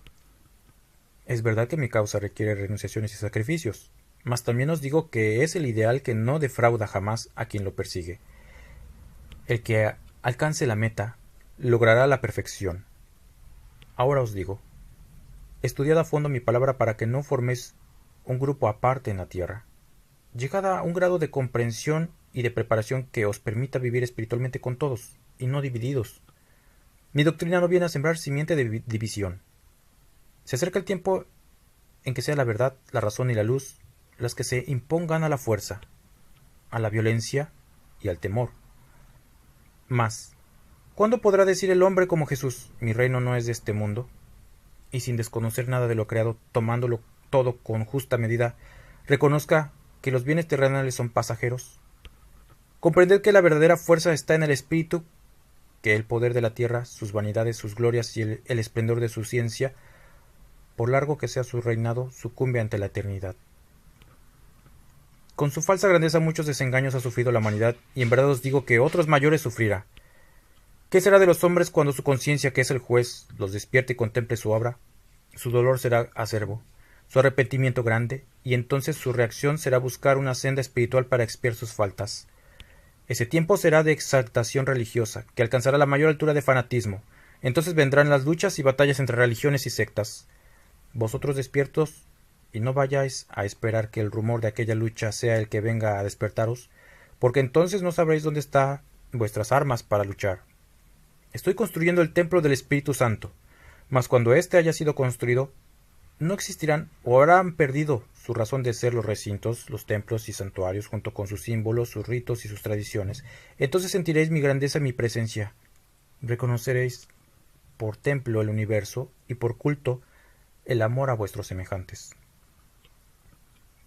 Es verdad que mi causa requiere renunciaciones y sacrificios, mas también os digo que es el ideal que no defrauda jamás a quien lo persigue. El que alcance la meta logrará la perfección. Ahora os digo, estudiad a fondo mi palabra para que no forméis un grupo aparte en la tierra. Llegad a un grado de comprensión y de preparación que os permita vivir espiritualmente con todos, y no divididos. Mi doctrina no viene a sembrar simiente de división. Se acerca el tiempo en que sea la verdad, la razón y la luz las que se impongan a la fuerza, a la violencia y al temor. Mas, ¿cuándo podrá decir el hombre como Jesús, mi reino no es de este mundo? Y sin desconocer nada de lo creado, tomándolo todo con justa medida, reconozca que los bienes terrenales son pasajeros. Comprended que la verdadera fuerza está en el espíritu, que el poder de la tierra, sus vanidades, sus glorias y el esplendor de su ciencia, por largo que sea su reinado, sucumbe ante la eternidad. Con su falsa grandeza muchos desengaños ha sufrido la humanidad, y en verdad os digo que otros mayores sufrirá. ¿Qué será de los hombres cuando su conciencia, que es el juez, los despierte y contemple su obra? Su dolor será acerbo, su arrepentimiento grande, y entonces su reacción será buscar una senda espiritual para expiar sus faltas. Ese tiempo será de exaltación religiosa, que alcanzará la mayor altura de fanatismo, Entonces vendrán las luchas y batallas entre religiones y sectas. Vosotros despiertos, y no vayáis a esperar que el rumor de aquella lucha sea el que venga a despertaros, porque entonces no sabréis dónde están vuestras armas para luchar. Estoy construyendo el templo del Espíritu Santo, mas cuando éste haya sido construido, no existirán o habrán perdido su razón de ser los recintos, los templos y santuarios, junto con sus símbolos, sus ritos y sus tradiciones. Entonces sentiréis mi grandeza y mi presencia. Reconoceréis por templo el universo y por culto el amor a vuestros semejantes.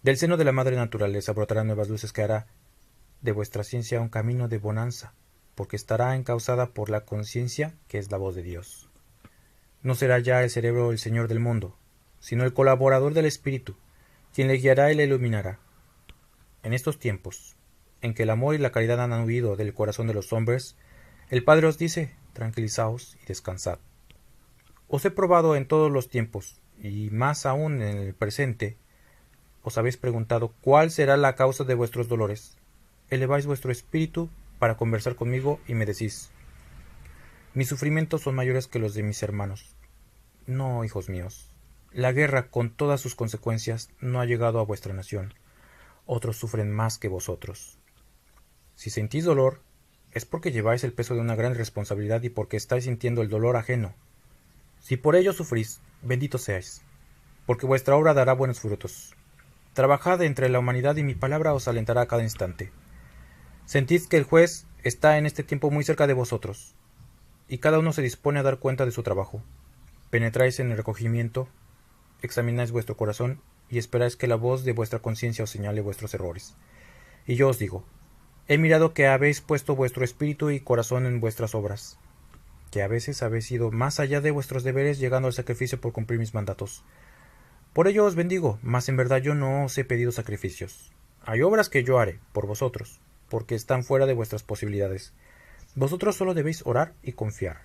Del seno de la madre naturaleza brotarán nuevas luces que hará de vuestra ciencia un camino de bonanza, porque estará encauzada por la conciencia que es la voz de Dios. No será ya el cerebro el señor del mundo, sino el colaborador del espíritu, quien le guiará y le iluminará. En estos tiempos, en que el amor y la caridad han huido del corazón de los hombres, el Padre os dice, tranquilizaos y descansad. Os he probado en todos los tiempos, y más aún en el presente. Os habéis preguntado cuál será la causa de vuestros dolores. Eleváis vuestro espíritu para conversar conmigo y me decís, mis sufrimientos son mayores que los de mis hermanos. No, hijos míos, la guerra con todas sus consecuencias no ha llegado a vuestra nación. Otros sufren más que vosotros. Si sentís dolor, es porque lleváis el peso de una gran responsabilidad y porque estáis sintiendo el dolor ajeno. Si por ello sufrís, benditos seáis, porque vuestra obra dará buenos frutos. Trabajad entre la humanidad y mi palabra os alentará a cada instante. Sentís que el juez está en este tiempo muy cerca de vosotros, y cada uno se dispone a dar cuenta de su trabajo. Penetráis en el recogimiento, examináis vuestro corazón y esperáis que la voz de vuestra conciencia os señale vuestros errores. Y yo os digo, he mirado que habéis puesto vuestro espíritu y corazón en vuestras obras, que a veces habéis ido más allá de vuestros deberes llegando al sacrificio por cumplir mis mandatos. Por ello os bendigo, mas en verdad yo no os he pedido sacrificios. Hay obras que yo haré por vosotros, porque están fuera de vuestras posibilidades. Vosotros solo debéis orar y confiar.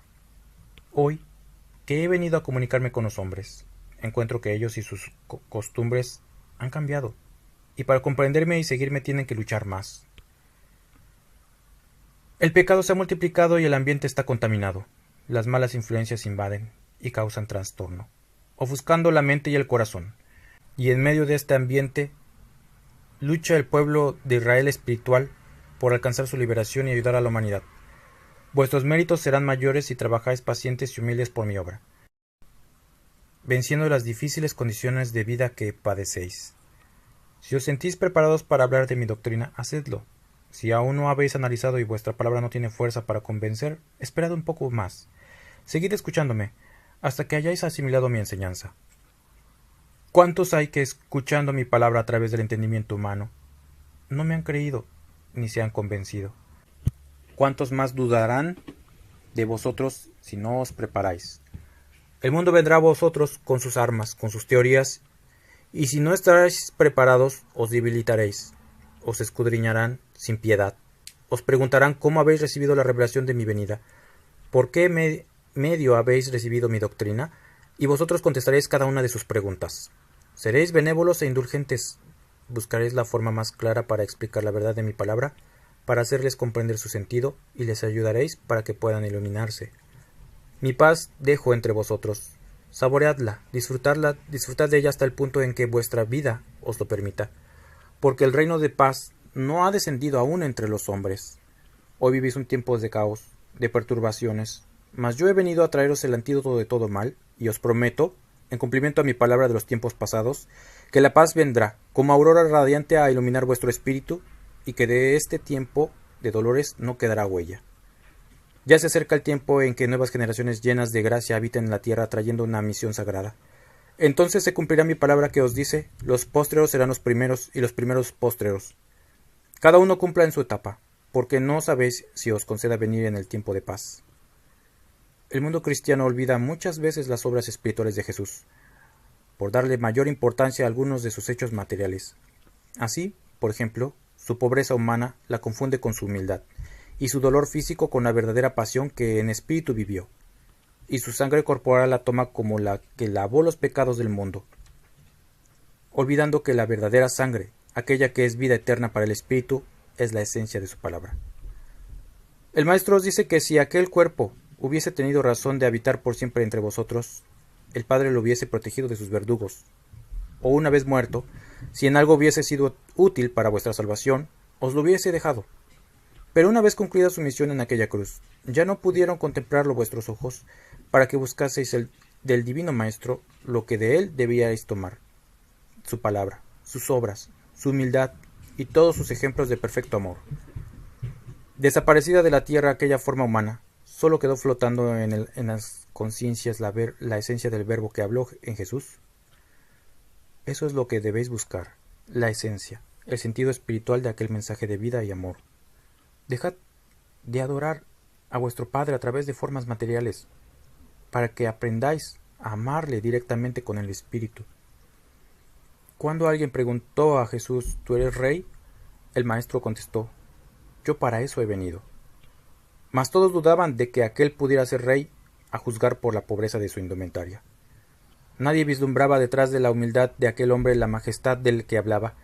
Hoy, que he venido a comunicarme con los hombres, encuentro que ellos y sus costumbres han cambiado, y para comprenderme y seguirme tienen que luchar más. El pecado se ha multiplicado y el ambiente está contaminado. Las malas influencias invaden y causan trastorno, ofuscando la mente y el corazón. Y en medio de este ambiente lucha el pueblo de Israel espiritual por alcanzar su liberación y ayudar a la humanidad. Vuestros méritos serán mayores si trabajáis pacientes y humildes por mi obra, venciendo las difíciles condiciones de vida que padecéis. Si os sentís preparados para hablar de mi doctrina, hacedlo. Si aún no habéis analizado y vuestra palabra no tiene fuerza para convencer, esperad un poco más. Seguid escuchándome, hasta que hayáis asimilado mi enseñanza. ¿Cuántos hay que, escuchando mi palabra a través del entendimiento humano, no me han creído, ni se han convencido? ¿Cuántos más dudarán de vosotros si no os preparáis? El mundo vendrá a vosotros con sus armas, con sus teorías, y si no estaréis preparados, os debilitaréis, os escudriñarán sin piedad, os preguntarán cómo habéis recibido la revelación de mi venida, por qué medio habéis recibido mi doctrina, y vosotros contestaréis cada una de sus preguntas. Seréis benévolos e indulgentes, buscaréis la forma más clara para explicar la verdad de mi palabra, para hacerles comprender su sentido, y les ayudaréis para que puedan iluminarse. Mi paz dejo entre vosotros. Saboreadla, disfrutad de ella hasta el punto en que vuestra vida os lo permita, porque el reino de paz no ha descendido aún entre los hombres. Hoy vivís un tiempo de caos, de perturbaciones, mas yo he venido a traeros el antídoto de todo mal, y os prometo, en cumplimiento a mi palabra de los tiempos pasados, que la paz vendrá, como aurora radiante a iluminar vuestro espíritu, y que de este tiempo de dolores no quedará huella. Ya se acerca el tiempo en que nuevas generaciones llenas de gracia habiten en la tierra trayendo una misión sagrada. Entonces se cumplirá mi palabra que os dice, los postreros serán los primeros y los primeros postreros. Cada uno cumpla en su etapa, porque no sabéis si os conceda venir en el tiempo de paz. El mundo cristiano olvida muchas veces las obras espirituales de Jesús, por darle mayor importancia a algunos de sus hechos materiales. Así, por ejemplo, su pobreza humana la confunde con su humildad, y su dolor físico con la verdadera pasión que en espíritu vivió, y su sangre corporal la toma como la que lavó los pecados del mundo, olvidando que la verdadera sangre, aquella que es vida eterna para el espíritu, es la esencia de su palabra. El Maestro os dice que si aquel cuerpo hubiese tenido razón de habitar por siempre entre vosotros, el Padre lo hubiese protegido de sus verdugos. O una vez muerto, si en algo hubiese sido útil para vuestra salvación, os lo hubiese dejado. Pero una vez concluida su misión en aquella cruz, ya no pudieron contemplarlo vuestros ojos, para que buscaseis del divino Maestro lo que de él debíais tomar, su palabra, sus obras, su humildad y todos sus ejemplos de perfecto amor. Desaparecida de la tierra aquella forma humana, solo quedó flotando en las conciencias la esencia del Verbo que habló en Jesús. Eso es lo que debéis buscar, la esencia, el sentido espiritual de aquel mensaje de vida y amor. Dejad de adorar a vuestro Padre a través de formas materiales, para que aprendáis a amarle directamente con el Espíritu. Cuando alguien preguntó a Jesús, ¿tú eres rey?, el Maestro contestó, yo para eso he venido. Mas todos dudaban de que aquel pudiera ser rey, a juzgar por la pobreza de su indumentaria. Nadie vislumbraba detrás de la humildad de aquel hombre la majestad del que hablaba,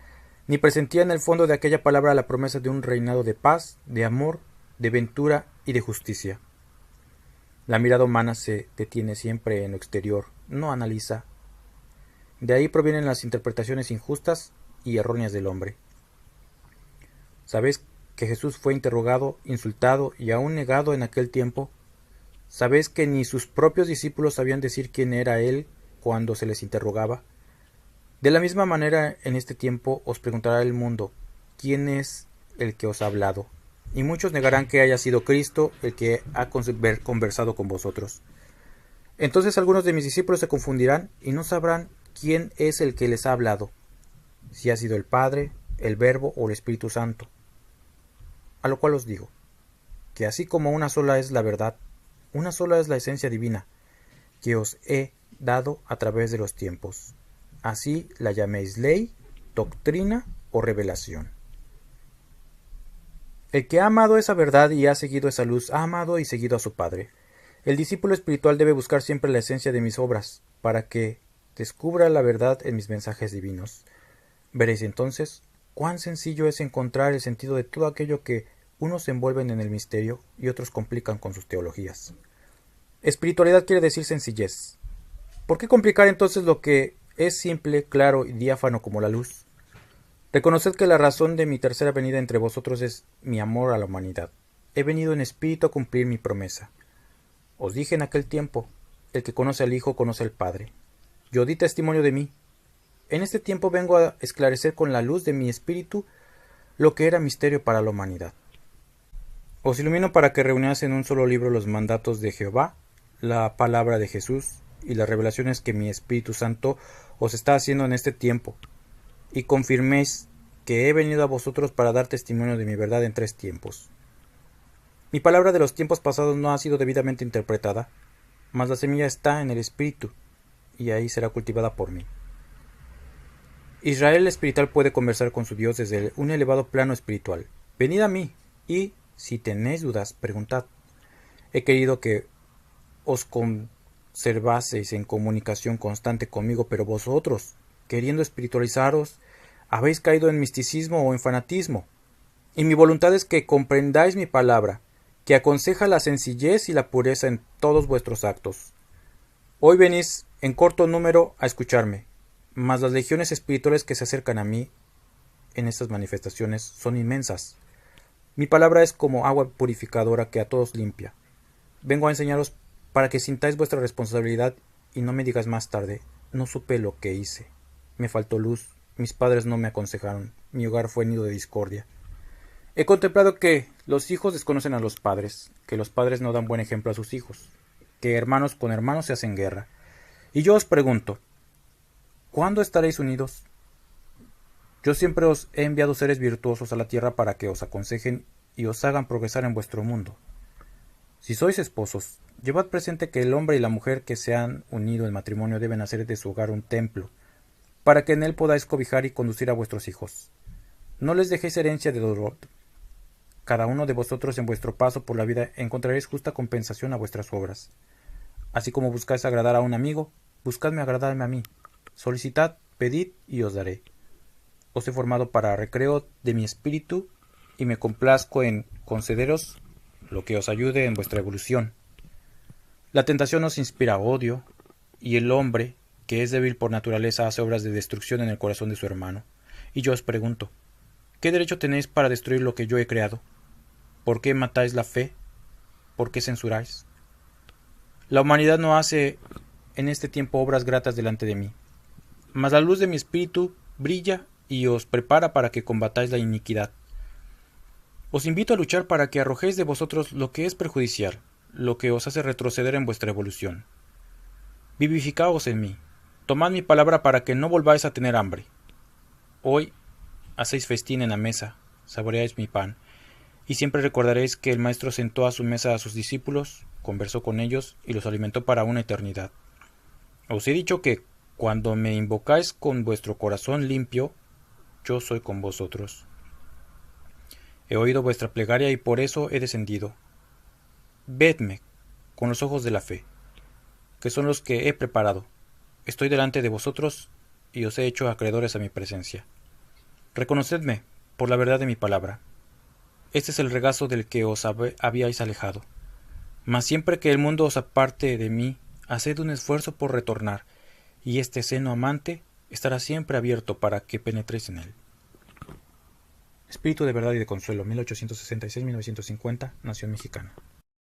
ni presentía en el fondo de aquella palabra la promesa de un reinado de paz, de amor, de ventura y de justicia. La mirada humana se detiene siempre en lo exterior, no analiza. De ahí provienen las interpretaciones injustas y erróneas del hombre. ¿Sabéis que Jesús fue interrogado, insultado y aún negado en aquel tiempo? ¿Sabéis que ni sus propios discípulos sabían decir quién era él cuando se les interrogaba? De la misma manera, en este tiempo os preguntará el mundo, ¿quién es el que os ha hablado? Y muchos negarán que haya sido Cristo el que ha conversado con vosotros. Entonces algunos de mis discípulos se confundirán y no sabrán quién es el que les ha hablado, si ha sido el Padre, el Verbo o el Espíritu Santo. A lo cual os digo, que así como una sola es la verdad, una sola es la esencia divina, que os he dado a través de los tiempos. Así la llaméis ley, doctrina o revelación. El que ha amado esa verdad y ha seguido esa luz, ha amado y seguido a su Padre. El discípulo espiritual debe buscar siempre la esencia de mis obras, para que descubra la verdad en mis mensajes divinos. Veréis entonces cuán sencillo es encontrar el sentido de todo aquello que unos envuelven en el misterio y otros complican con sus teologías. Espiritualidad quiere decir sencillez. ¿Por qué complicar entonces lo que es simple, claro y diáfano como la luz? Reconoced que la razón de mi tercera venida entre vosotros es mi amor a la humanidad. He venido en espíritu a cumplir mi promesa. Os dije en aquel tiempo, el que conoce al Hijo conoce al Padre. Yo di testimonio de mí. En este tiempo vengo a esclarecer con la luz de mi espíritu lo que era misterio para la humanidad. Os ilumino para que reunáis en un solo libro los mandatos de Jehová, la palabra de Jesús y las revelaciones que mi Espíritu Santo os está haciendo en este tiempo, y confirméis que he venido a vosotros para dar testimonio de mi verdad en 3 tiempos. Mi palabra de los tiempos pasados no ha sido debidamente interpretada, mas la semilla está en el Espíritu, y ahí será cultivada por mí. Israel espiritual puede conversar con su Dios desde un elevado plano espiritual. Venid a mí, y, si tenéis dudas, preguntad. He querido que os conservaseis en comunicación constante conmigo, pero vosotros, queriendo espiritualizaros, habéis caído en misticismo o en fanatismo. Y mi voluntad es que comprendáis mi palabra, que aconseja la sencillez y la pureza en todos vuestros actos. Hoy venís en corto número a escucharme, mas las legiones espirituales que se acercan a mí en estas manifestaciones son inmensas. Mi palabra es como agua purificadora que a todos limpia. Vengo a enseñaros para que sintáis vuestra responsabilidad y no me digas más tarde, no supe lo que hice. Me faltó luz, mis padres no me aconsejaron, mi hogar fue nido de discordia. He contemplado que los hijos desconocen a los padres, que los padres no dan buen ejemplo a sus hijos, que hermanos con hermanos se hacen guerra. Y yo os pregunto, ¿cuándo estaréis unidos? Yo siempre os he enviado seres virtuosos a la tierra para que os aconsejen y os hagan progresar en vuestro mundo. Si sois esposos, llevad presente que el hombre y la mujer que se han unido en matrimonio deben hacer de su hogar un templo, para que en él podáis cobijar y conducir a vuestros hijos. No les dejéis herencia de dolor. Cada uno de vosotros en vuestro paso por la vida encontraréis justa compensación a vuestras obras. Así como buscáis agradar a un amigo, buscadme agradarme a mí. Solicitad, pedid y os daré. Os he formado para recreo de mi espíritu y me complazco en concederos lo que os ayude en vuestra evolución. La tentación nos inspira odio, y el hombre, que es débil por naturaleza, hace obras de destrucción en el corazón de su hermano. Y yo os pregunto, ¿qué derecho tenéis para destruir lo que yo he creado? ¿Por qué matáis la fe? ¿Por qué censuráis? La humanidad no hace en este tiempo obras gratas delante de mí, mas la luz de mi espíritu brilla y os prepara para que combatáis la iniquidad. Os invito a luchar para que arrojéis de vosotros lo que es perjudicial, lo que os hace retroceder en vuestra evolución. Vivificaos en mí, tomad mi palabra para que no volváis a tener hambre. Hoy hacéis festín en la mesa, saboreáis mi pan, y siempre recordaréis que el Maestro sentó a su mesa a sus discípulos, conversó con ellos y los alimentó para una eternidad. Os he dicho que, cuando me invocáis con vuestro corazón limpio, yo soy con vosotros. He oído vuestra plegaria y por eso he descendido. Vedme con los ojos de la fe, que son los que he preparado. Estoy delante de vosotros y os he hecho acreedores a mi presencia. Reconocedme por la verdad de mi palabra. Este es el regazo del que os habíais alejado. Mas siempre que el mundo os aparte de mí, haced un esfuerzo por retornar, y este seno amante estará siempre abierto para que penetréis en él. Espíritu de verdad y de consuelo, 1866-1950, Nación Mexicana.